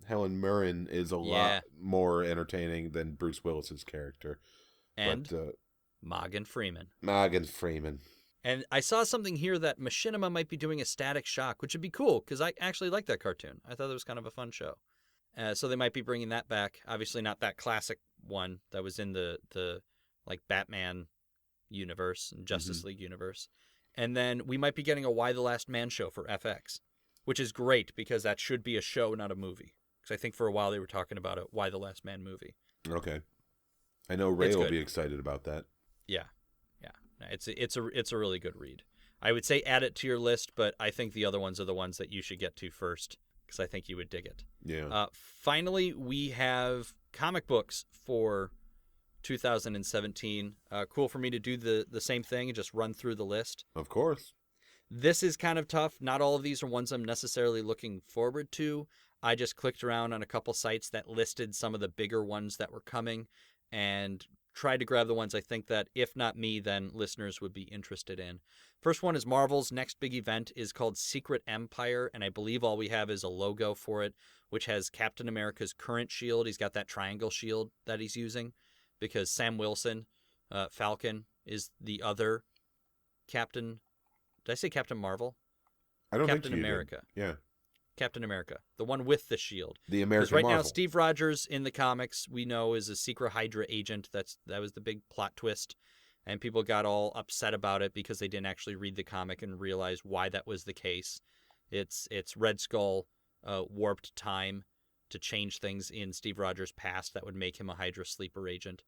Helen Mirren is a lot more entertaining than Bruce Willis's character. And Morgan Freeman. Morgan Freeman. And I saw something here that Machinima might be doing a Static Shock, which would be cool, because I actually like that cartoon. I thought it was kind of a fun show. So they might be bringing that back. Obviously not that classic one that was in the like Batman universe and Justice League universe. And then we might be getting a Y the Last Man show for FX, which is great because that should be a show, not a movie. Because I think for a while they were talking about a Y the Last Man movie. Okay. I know Ray will be excited about that. Yeah. It's a really good read. I would say add it to your list, but I think the other ones are the ones that you should get to first because I think you would dig it. Yeah. Finally, we have comic books for 2017. Cool for me to do the same thing and just run through the list. Of course. This is kind of tough. Not all of these are ones I'm necessarily looking forward to. I just clicked around on a couple sites that listed some of the bigger ones that were coming and tried to grab the ones I think that, if not me, then listeners would be interested in. First one is Marvel's next big event is called Secret Empire, and I believe all we have is a logo for it, which has Captain America's current shield. He's got that triangle shield that he's using because Sam Wilson, Falcon, is the other Captain. Did I say Captain Marvel? I don't Captain think you America. Did. Yeah. Captain America, the one with the shield. The American Because right Marvel. now, Steve Rogers in the comics, we know, is a secret Hydra agent. That was the big plot twist. And people got all upset about it because they didn't actually read the comic and realize why that was the case. It's Red Skull warped time to change things in Steve Rogers' past that would make him a Hydra sleeper agent.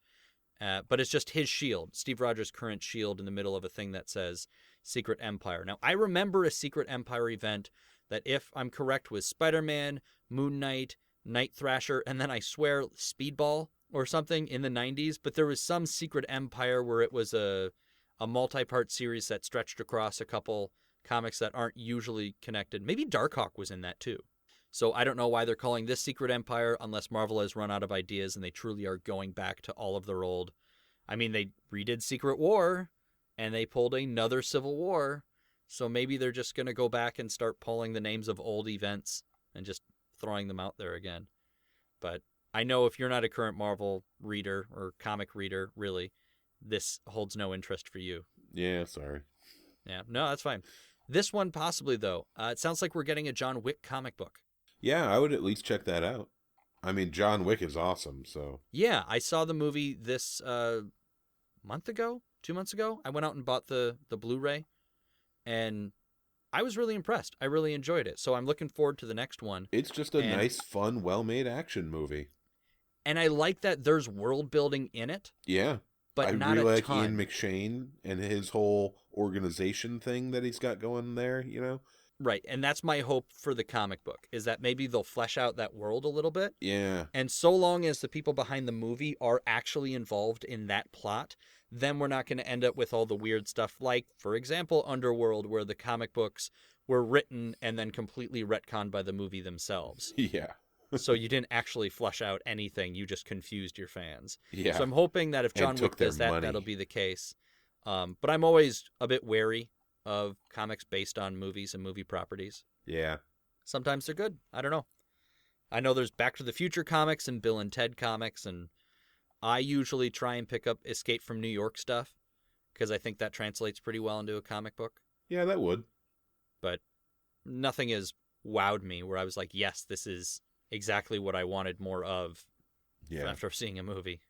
But it's just his shield, Steve Rogers' current shield, in the middle of a thing that says Secret Empire. Now, I remember a Secret Empire event that, if I'm correct, was Spider-Man, Moon Knight, Night Thrasher, and then I swear Speedball or something in the 90s. But there was some Secret Empire where it was a multi-part series that stretched across a couple comics that aren't usually connected. Maybe Darkhawk was in that too. So I don't know why they're calling this Secret Empire unless Marvel has run out of ideas and they truly are going back to all of their old. I mean, they redid Secret War and they pulled another Civil War. So maybe they're just going to go back and start pulling the names of old events and just throwing them out there again. But I know if you're not a current Marvel reader or comic reader, really, this holds no interest for you. Yeah, sorry. Yeah, no, that's fine. This one possibly, though. It sounds like we're getting a John Wick comic book. Yeah, I would at least check that out. I mean, John Wick is awesome, so. Yeah, I saw the movie this month ago, 2 months ago. I went out and bought the Blu-ray. And I was really impressed. I really enjoyed it. So I'm looking forward to the next one. It's just a nice, fun, well-made action movie. And I like that there's world building in it. Yeah. but I not really a like ton. Ian McShane and his whole organization thing that he's got going there, you know? Right, and that's my hope for the comic book, is that maybe they'll flesh out that world a little bit. Yeah. And so long as the people behind the movie are actually involved in that plot, then we're not going to end up with all the weird stuff like, for example, Underworld, where the comic books were written and then completely retconned by the movie themselves. Yeah. So you didn't actually flesh out anything, you just confused your fans. So Yeah. I'm hoping that if And John Wick took their does that, money. that'll be the case. But I'm always a bit wary of comics based on movies and movie properties. Yeah. Sometimes they're good. I don't know. I know there's Back to the Future comics and Bill and Ted comics, and I usually try and pick up Escape from New York stuff because I think that translates pretty well into a comic book. Yeah, that would. But nothing has wowed me where I was like, yes, this is exactly what I wanted more of after seeing a movie.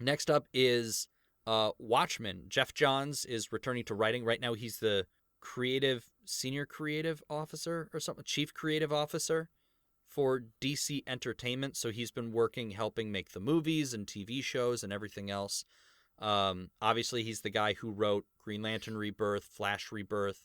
Next up is Watchmen. Jeff Johns is returning to writing. Right now he's the senior creative officer or something, chief creative officer for DC Entertainment. So he's been helping make the movies and TV shows and everything else. Obviously, he's the guy who wrote Green Lantern Rebirth, Flash Rebirth,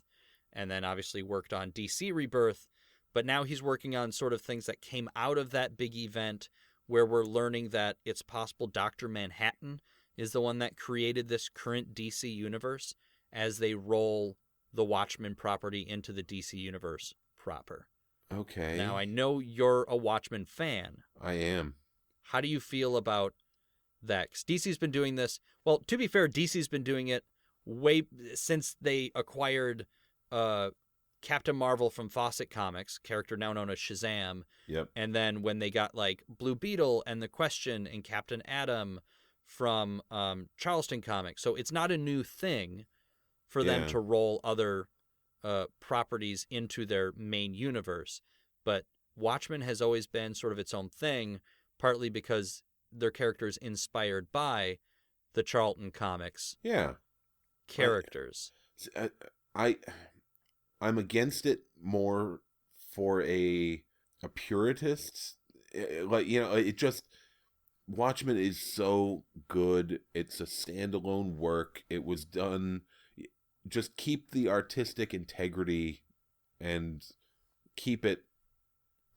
and then obviously worked on DC Rebirth. But now he's working on sort of things that came out of that big event where we're learning that it's possible Dr. Manhattan is the one that created this current DC universe as they roll the Watchmen property into the DC universe proper. Okay. Now, I know you're a Watchmen fan. I am. How do you feel about that? 'Cause DC's been doing this. Well, to be fair, DC's been doing it way since they acquired Captain Marvel from Fawcett Comics, character now known as Shazam. Yep. And then when they got like Blue Beetle and The Question and Captain Atom from Charleston Comics. So it's not a new thing for them to roll other properties into their main universe. But Watchmen has always been sort of its own thing, partly because their characters inspired by the Charlton Comics characters. I'm against it more for a puritist. Like, you know, it just... Watchmen is so good. It's a standalone work. It was done... Just keep the artistic integrity and keep it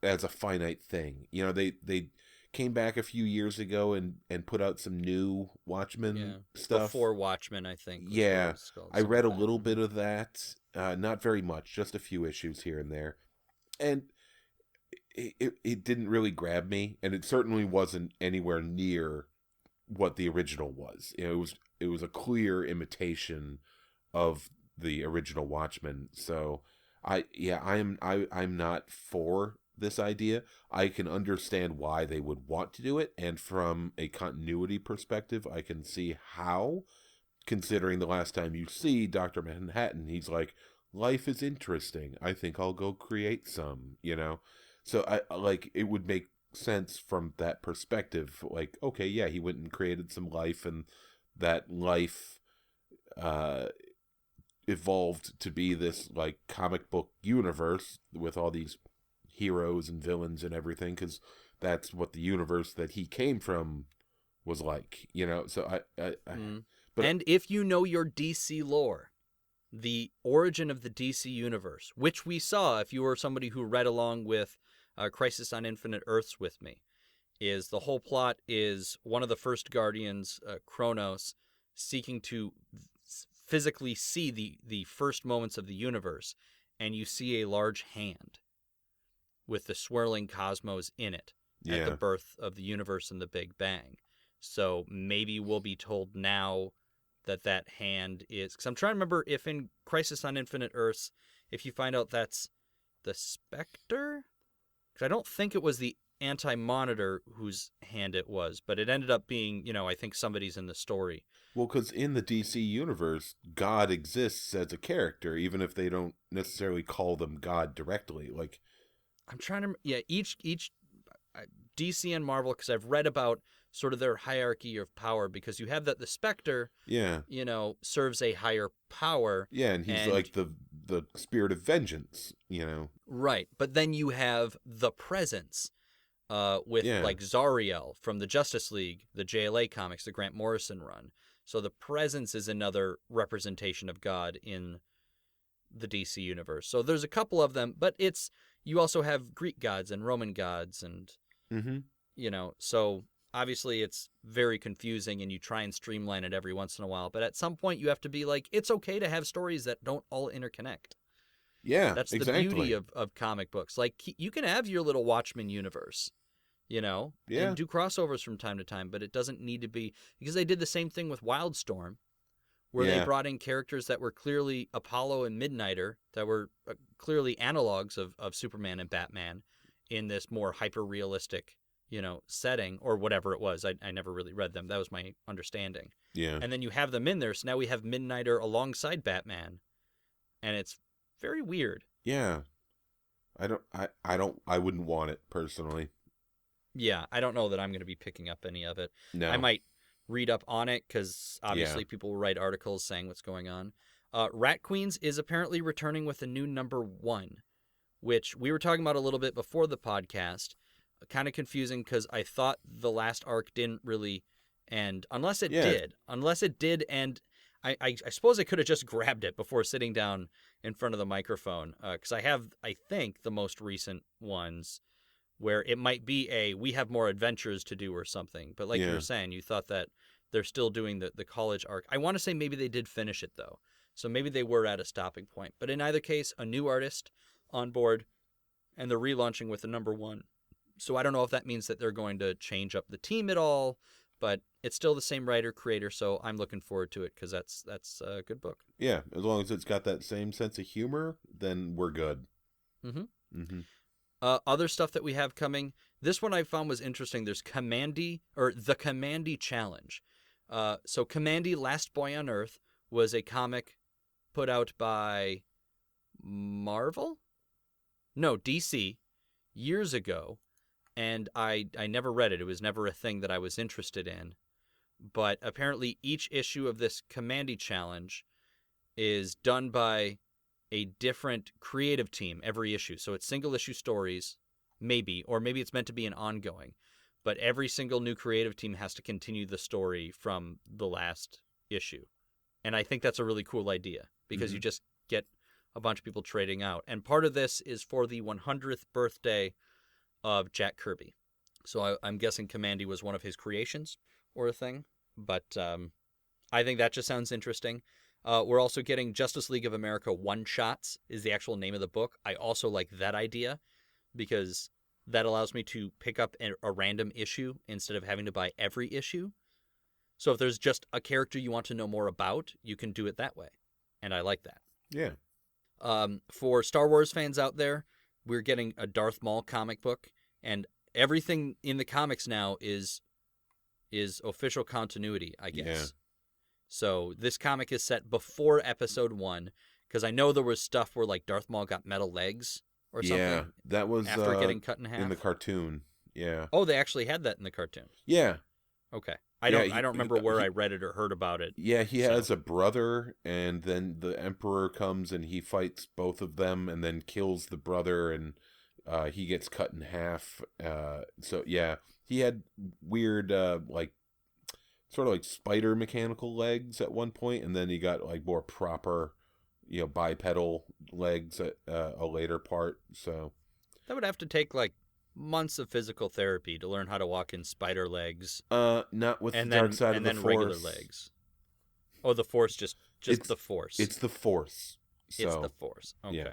as a finite thing. You know, they came back a few years ago and put out some new Watchmen stuff. Before Watchmen, I think. Yeah, I read a little bit of that. Not very much, just a few issues here and there. And it didn't really grab me, and it certainly wasn't anywhere near what the original was. You know, it was a clear imitation of the original Watchmen. So I'm not for this idea. I can understand why they would want to do it, and from a continuity perspective, I can see how, considering the last time you see Dr. Manhattan, he's like, life is interesting. I think I'll go create some, you know? So I like, it would make sense from that perspective. Like, okay, yeah, he went and created some life, and that life evolved to be this like comic book universe with all these heroes and villains and everything, because that's what the universe that he came from was like, you know. So but and if you know your DC lore, the origin of the DC universe, which we saw if you were somebody who read along with Crisis on Infinite Earths with me, is the whole plot is one of the first Guardians, Kronos, seeking to physically see the first moments of the universe, and you see a large hand with the swirling cosmos in it at the birth of the universe and the Big Bang. So maybe we'll be told now that hand is... Because I'm trying to remember if in Crisis on Infinite Earths, if you find out that's the Spectre? Because I don't think it was the Anti-Monitor whose hand it was, but it ended up being, you know, I think somebody's in the story. Well, because in the DC universe, God exists as a character, even if they don't necessarily call them God directly. Like, I'm trying to... Yeah, each DC and Marvel, because I've read about sort of their hierarchy of power, because you have that the Spectre, you know, serves a higher power. Yeah, and he's like the spirit of vengeance, you know. Right, but then you have the Presence, with like Zariel from the Justice League, the JLA comics, the Grant Morrison run. So the presence is another representation of God in the DC universe. So there's a couple of them, but you also have Greek gods and Roman gods and, so obviously it's very confusing and you try and streamline it every once in a while. But at some point you have to be like, it's okay to have stories that don't all interconnect. Yeah, That's exactly. the beauty of comic books. Like, you can have your little Watchmen universe, and do crossovers from time to time, but it doesn't need to be, because they did the same thing with Wildstorm, where they brought in characters that were clearly Apollo and Midnighter, that were clearly analogs of Superman and Batman in this more hyper-realistic, setting, or whatever it was. I never really read them. That was my understanding. Yeah. And then you have them in there, so now we have Midnighter alongside Batman, and it's very weird. Yeah. I wouldn't want it personally. Yeah, I don't know that I'm going to be picking up any of it. No. I might read up on it because obviously people will write articles saying what's going on. Rat Queens is apparently returning with a new #1, which we were talking about a little bit before the podcast. Kind of confusing because I thought the last arc didn't really end, unless it did. Unless it did, and I suppose I could have just grabbed it before sitting down in front of the microphone, because I have, I think, the most recent ones where it might be we have more adventures to do or something. But like you were saying, you thought that they're still doing the college arc. I want to say maybe they did finish it, though. So maybe they were at a stopping point. But in either case, a new artist on board, and they're relaunching with the #1. So I don't know if that means that they're going to change up the team at all, but it's still the same writer-creator, so I'm looking forward to it because that's a good book. Yeah, as long as it's got that same sense of humor, then we're good. Mm-hmm. Mm-hmm. Other stuff that we have coming, this one I found was interesting. There's Commandy, or The Commandy Challenge. So Commandy, Last Boy on Earth, was a comic put out by Marvel? No, DC, years ago. And I never read it. It was never a thing that I was interested in. But apparently each issue of this Commandy Challenge is done by a different creative team every issue. So it's single issue stories, maybe, or maybe it's meant to be an ongoing. But every single new creative team has to continue the story from the last issue. And I think that's a really cool idea because you just get a bunch of people trading out. And part of this is for the 100th birthday of Jack Kirby. So I'm guessing Commandy was one of his creations or a thing. But I think that just sounds interesting. We're also getting Justice League of America One-Shots is the actual name of the book. I also like that idea because that allows me to pick up a random issue instead of having to buy every issue. So if there's just a character you want to know more about, you can do it that way. And I like that. Yeah. For Star Wars fans out there, we're getting a Darth Maul comic book, and everything in the comics now is official continuity, I guess. Yeah. So this comic is set before Episode 1, because I know there was stuff where like Darth Maul got metal legs or something. Yeah, that was after getting cut in half in the cartoon. Yeah. Oh, they actually had that in the cartoon. Yeah. Okay. I don't remember where I read it or heard about it. Yeah, he has a brother, and then the Emperor comes and he fights both of them and then kills the brother, and he gets cut in half. So yeah, he had weird like sort of like spider mechanical legs at one point, and then he got like more proper, bipedal legs at a later part. So that would have to take like months of physical therapy to learn how to walk in spider legs. Not with the dark side of the Force. Regular legs. Oh, the Force, just the Force. It's the Force. So, it's the Force. Okay.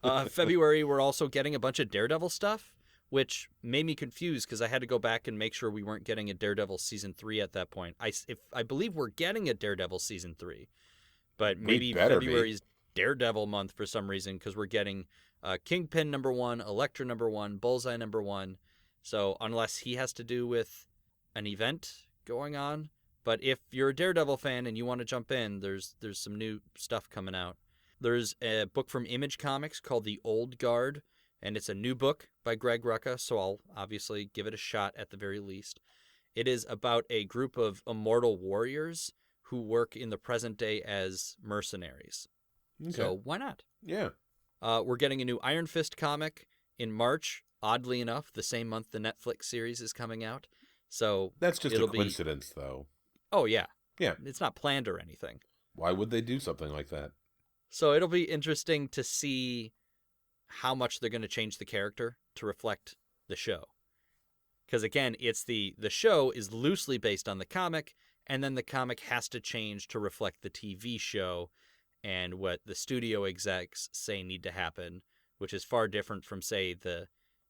Yeah. February, we're also getting a bunch of Daredevil stuff, which made me confused because I had to go back and make sure we weren't getting a Daredevil Season 3 at that point. I believe we're getting a Daredevil Season 3, but maybe February's Daredevil month for some reason because we're getting Kingpin #1, Elektra #1, Bullseye #1. So unless he has to do with an event going on, but if you're a Daredevil fan and you want to jump in, there's some new stuff coming out. There's a book from Image Comics called The Old Guard, and it's a new book by Greg Rucka, so I'll obviously give it a shot at the very least. It is about a group of immortal warriors who work in the present day as mercenaries. Okay. So why not? Yeah. We're getting a new Iron Fist comic in March. Oddly enough, the same month the Netflix series is coming out. So that's just a coincidence, though. Oh yeah, Yeah. It's not planned or anything. Why would they do something like that? So it'll be interesting to see how much they're going to change the character to reflect the show. Because again, it's the show is loosely based on the comic, and then the comic has to change to reflect the TV show and what the studio execs say need to happen, which is far different from, say, the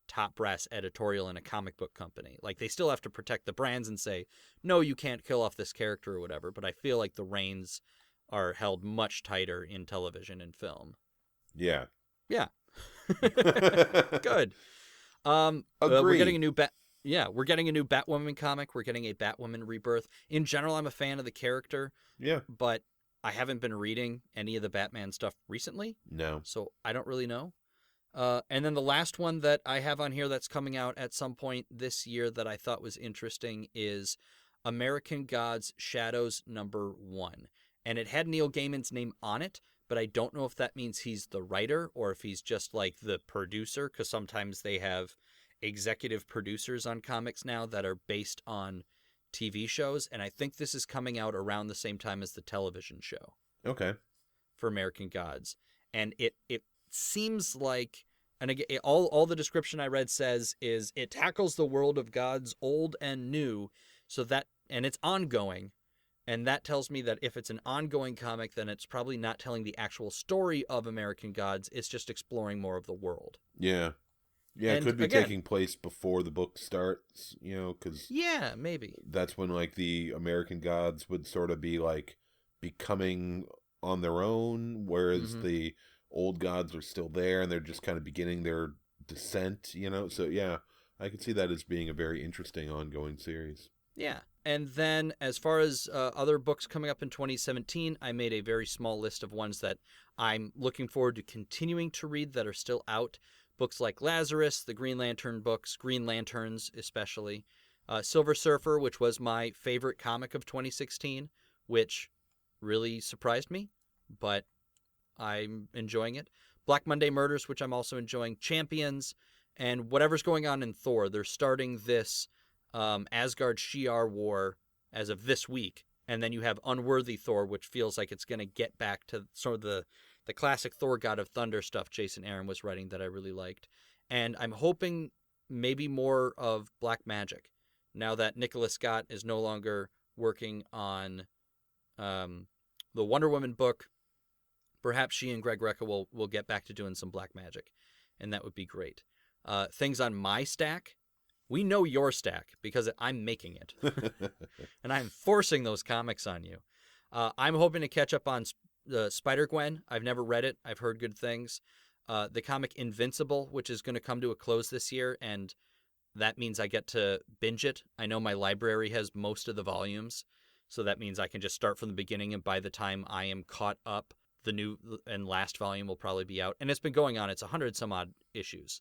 top brass editorial in a comic book company. Like, they still have to protect the brands and say, no, you can't kill off this character or whatever, but I feel like the reins are held much tighter in television and film. Yeah. Yeah. Good. We're getting a new we're getting a new Batwoman comic. We're getting a Batwoman rebirth. In general, I'm a fan of the character. Yeah. But I haven't been reading any of the Batman stuff recently. No. So I don't really know. And then the last one that I have on here that's coming out at some point this year that I thought was interesting is American Gods Shadows #1. And it had Neil Gaiman's name on it, but I don't know if that means he's the writer or if he's just like the producer, because sometimes they have executive producers on comics now that are based on TV shows. And I think this is coming out around the same time as the television show. Okay. For American Gods. And it seems like, and again, all the description I read says is it tackles the world of gods old and new, and it's ongoing. And that tells me that if it's an ongoing comic, then it's probably not telling the actual story of American Gods. It's just exploring more of the world. Yeah. Yeah, it could be taking place before the book starts, because... Yeah, maybe. That's when, like, the American Gods would sort of be, like, becoming on their own, whereas the old gods are still there, and they're just kind of beginning their descent, So, yeah, I could see that as being a very interesting ongoing series. Yeah. And then as far as other books coming up in 2017, I made a very small list of ones that I'm looking forward to continuing to read that are still out. Books like Lazarus, the Green Lantern books, Green Lanterns especially. Silver Surfer, which was my favorite comic of 2016, which really surprised me, but I'm enjoying it. Black Monday Murders, which I'm also enjoying. Champions, and whatever's going on in Thor. They're starting this Asgard Shi'ar war as of this week, and then you have Unworthy Thor, which feels like it's going to get back to sort of the classic Thor God of Thunder stuff Jason Aaron was writing that I really liked. And I'm hoping maybe more of Black Magic, now that Nicola Scott is no longer working on the Wonder Woman book. Perhaps she and Greg Rucka will get back to doing some Black Magic, and that would be great. Things on my stack. We know your stack because I'm making it, and I'm forcing those comics on you. I'm hoping to catch up on Spider-Gwen. I've never read it. I've heard good things. The comic Invincible, which is going to come to a close this year, and that means I get to binge it. I know my library has most of the volumes, so that means I can just start from the beginning, and by the time I am caught up, the new and last volume will probably be out. And it's been going on. It's 100-some-odd issues.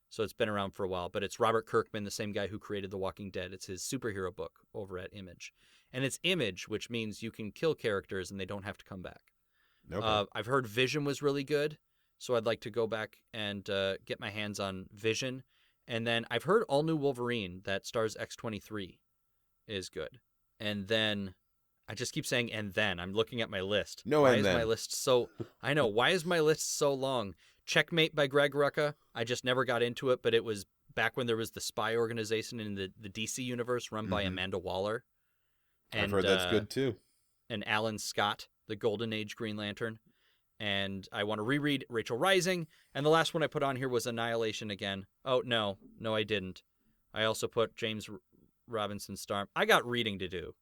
So it's been around for a while, but it's Robert Kirkman, the same guy who created The Walking Dead. It's his superhero book over at Image. And it's Image, which means you can kill characters and they don't have to come back. Okay. I've heard Vision was really good, so I'd like to go back and get my hands on Vision. And then I've heard All New Wolverine that stars X-23 is good. And then I just keep saying and then. I'm looking at my list. Why is my list so... I know. Why is my list so long? Checkmate by Greg Rucka. I just never got into it, but it was back when there was the spy organization in the DC universe run by Amanda Waller. And, I've heard that's good too. And Alan Scott, the Golden Age Green Lantern. And I want to reread Rachel Rising. And the last one I put on here was Annihilation again. Oh, no, I didn't. I also put James Robinson Storm. I got reading to do.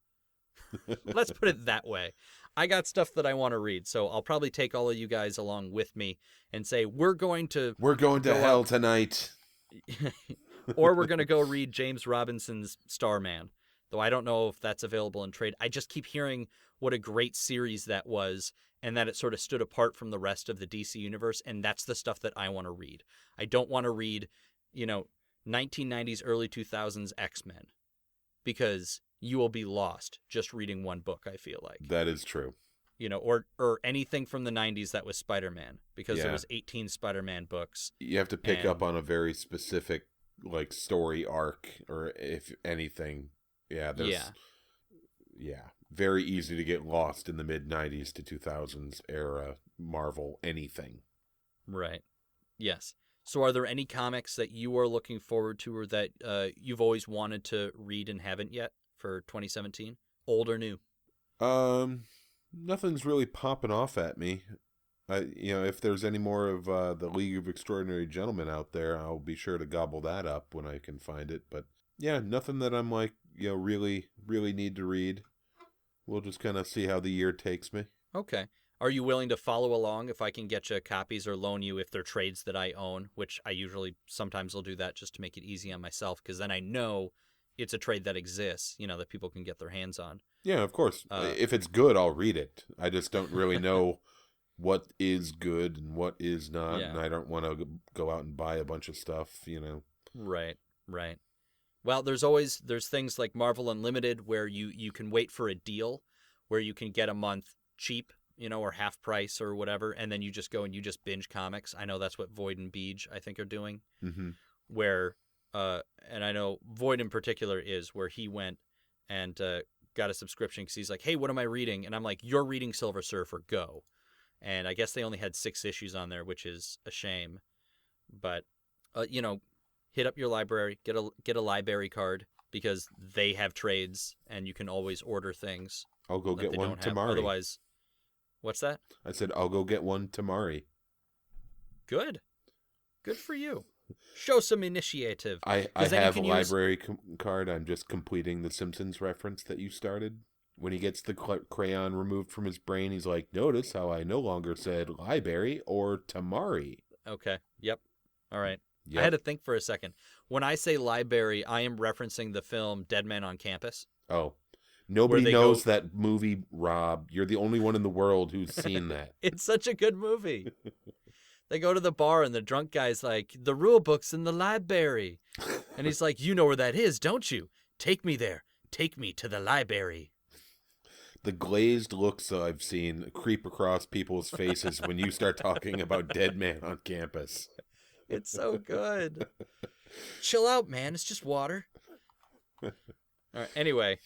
Let's put it that way. I got stuff that I want to read, so I'll probably take all of you guys along with me and say, we're going to hell tonight. Or we're going to go read James Robinson's Starman, though I don't know if that's available in trade. I just keep hearing what a great series that was and that it sort of stood apart from the rest of the DC universe, and that's the stuff that I want to read. I don't want to read, 1990s, early 2000s X-Men, because you will be lost just reading one book, I feel like. That is true. Or anything from the 90s that was Spider-Man, because there was 18 Spider-Man books. You have to pick up on a very specific, story arc, or if anything. Yeah, very easy to get lost in the mid-90s to 2000s era Marvel anything. Right. Yes. So are there any comics that you are looking forward to or that you've always wanted to read and haven't yet for 2017? Old or new? Nothing's really popping off at me. If there's any more of the League of Extraordinary Gentlemen out there, I'll be sure to gobble that up when I can find it. But yeah, nothing that I'm like, really, really need to read. We'll just kind of see how the year takes me. Okay. Are you willing to follow along if I can get you copies or loan you if they're trades that I own, which I usually sometimes will do that just to make it easy on myself because then I know it's a trade that exists, that people can get their hands on. Yeah, of course. If it's good, I'll read it. I just don't really know what is good and what is not, and I don't want to go out and buy a bunch of stuff, Right. Well, there's things like Marvel Unlimited where you can wait for a deal where you can get a month cheap, or half price or whatever, and then you just go and you just binge comics. I know that's what Void and Beej, I think, are doing. Mm-hmm. Where, and I know Void in particular is where he went and got a subscription because he's like, hey, what am I reading? And I'm like, you're reading Silver Surfer, go. And I guess they only had 6 issues on there, which is a shame. But, hit up your library, get a library card because they have trades and you can always order things. I'll go get one tomorrow. Otherwise, what's that? I said I'll go get one tomorrow. Good for you. Show some initiative. I have a library card. I'm just completing the Simpsons reference that you started. When he gets the crayon removed from his brain, he's like, notice how I no longer said library or tamari. Okay. Yep. All right. Yep. I had to think for a second. When I say library, I am referencing the film Dead Man on Campus. Oh. Nobody knows that movie, Rob. You're the only one in the world who's seen that. It's such a good movie. They go to the bar and the drunk guy's like, the rule book's in the library. And he's like, you know where that is, don't you? Take me there. Take me to the library. The glazed looks I've seen creep across people's faces when you start talking about Dead Man on Campus. It's so good. Chill out, man. It's just water. All right. Anyway,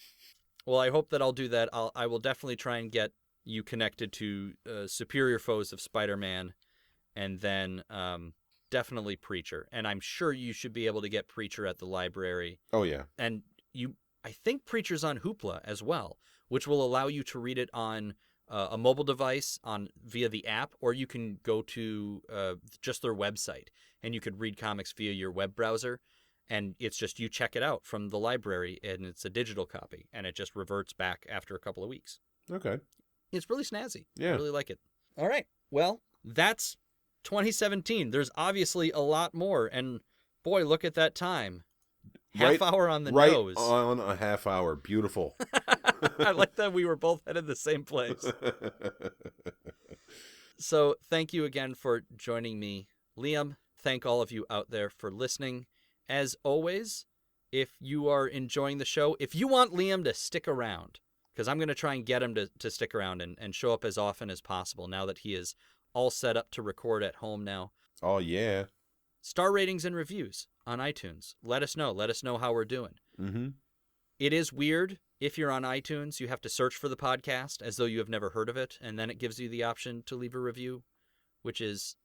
well, I hope that I'll do that. I will definitely try and get you connected to Superior Foes of Spider-Man, and then definitely Preacher. And I'm sure you should be able to get Preacher at the library. Oh yeah. And I think Preacher's on Hoopla as well, which will allow you to read it on a mobile device via the app, or you can go to just their website and you could read comics via your web browser. And it's just you check it out from the library, and it's a digital copy, and it just reverts back after a couple of weeks. Okay. It's really snazzy. Yeah. I really like it. All right. Well, that's 2017. There's obviously a lot more, and boy, look at that time. Half hour on the nose. Right on a half hour. Beautiful. I like that we were both headed the same place. So thank you again for joining me, Liam. Thank all of you out there for listening. As always, if you are enjoying the show, if you want Liam to stick around, because I'm going to try and get him to stick around and show up as often as possible now that he is all set up to record at home now. Oh, yeah. Star ratings and reviews on iTunes. Let us know. Let us know how we're doing. Mm-hmm. It is weird. If you're on iTunes, you have to search for the podcast as though you have never heard of it, and then it gives you the option to leave a review, which is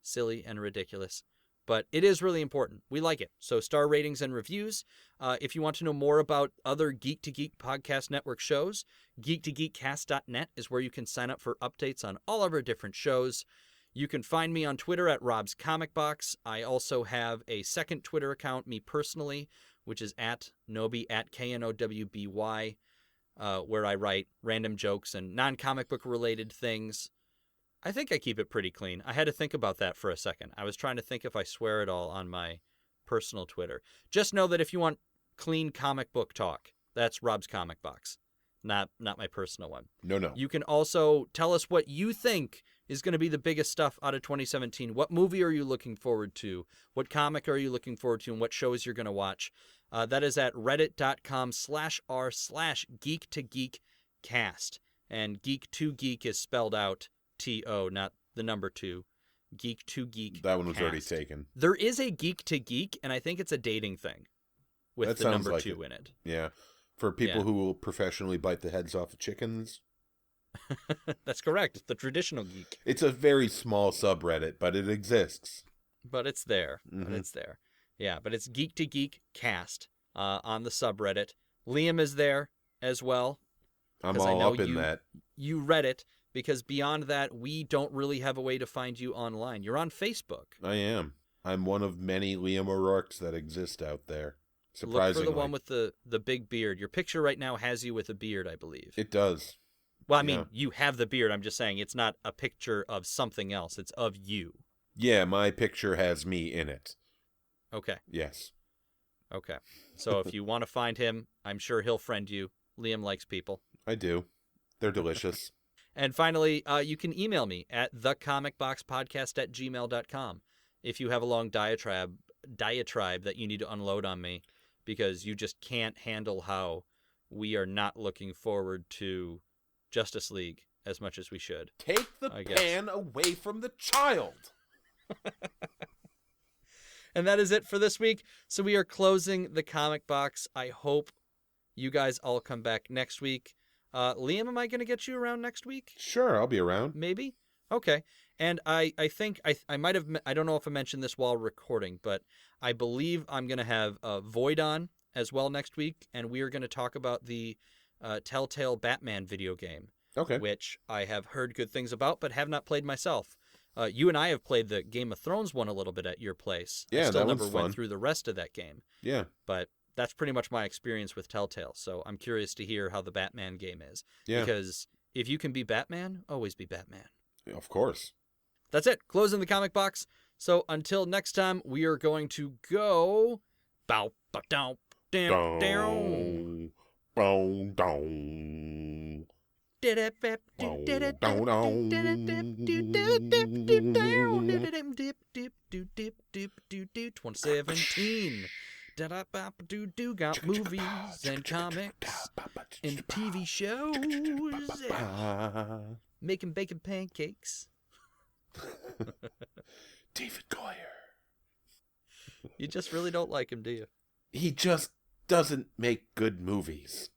silly and ridiculous. But it is really important. We like it. So star ratings and reviews. If you want to know more about other Geek to Geek Podcast Network shows, geektogeekcast.net is where you can sign up for updates on all of our different shows. You can find me on Twitter at Rob's Comic Box. I also have a second Twitter account, me personally, which is at Noby, at KNOWBY, where I write random jokes and non-comic book related things. I think I keep it pretty clean. I had to think about that for a second. I was trying to think if I swear at all on my personal Twitter. Just know that if you want clean comic book talk, that's Rob's Comic Box, not my personal one. No. You can also tell us what you think is going to be the biggest stuff out of 2017. What movie are you looking forward to? What comic are you looking forward to? And what shows you're going to watch? That is at reddit.com/r/geektogeekcast. And Geek to Geek is spelled out T-O, not the number 2. Geek to Geek. That one was already taken. There is a Geek to Geek, and I think it's a dating thing with the number 2 in it. Yeah. For people Yeah. who will professionally bite the heads off of chickens. That's correct. It's the traditional geek. It's a very small subreddit, but it exists. But it's there. Mm-hmm. But it's there. Yeah, but it's Geek to Geek Cast on the subreddit. Liam is there as well. I'm 'cause I all know up in that. You read it, because beyond that, we don't really have a way to find you online. You're on Facebook. I am. I'm one of many Liam O'Rourke's that exist out there. Surprisingly. Look for the one with the big beard. Your picture right now has you with a beard, I believe. It does. Well, I mean, you have the beard. I'm just saying it's not a picture of something else. It's of you. Yeah, my picture has me in it. Okay. Yes. Okay. So if you want to find him, I'm sure he'll friend you. Liam likes people. I do. They're delicious. And finally, you can email me at thecomicboxpodcast@gmail.com if you have a long diatribe that you need to unload on me, because you just can't handle how we are not looking forward to Justice League as much as we should. Take the pan away from the child. And that is it for this week. So we are closing the comic box. I hope you guys all come back next week. Liam, am I going to get you around next week? Sure, I'll be around. Maybe. Okay. And I think I might have, I don't know if I mentioned this while recording, but I believe I'm going to have Void on as well next week, and we are going to talk about the Telltale Batman video game, which I have heard good things about, but have not played myself. You and I have played the Game of Thrones one a little bit at your place. Yeah, I still that never one's went fun. through the rest of that game. Yeah. But that's pretty much my experience with Telltale, so I'm curious to hear how the Batman game is. Yeah. Because if you can be Batman, always be Batman. Of course. That's it. Closing the comic box. So until next time, we are going to go... Bow, ba, down, down, down. Bow, down. 2017. Got movies and comics and TV shows. Making bacon pancakes. David Goyer. You just really don't like him, do you? He just doesn't make good movies.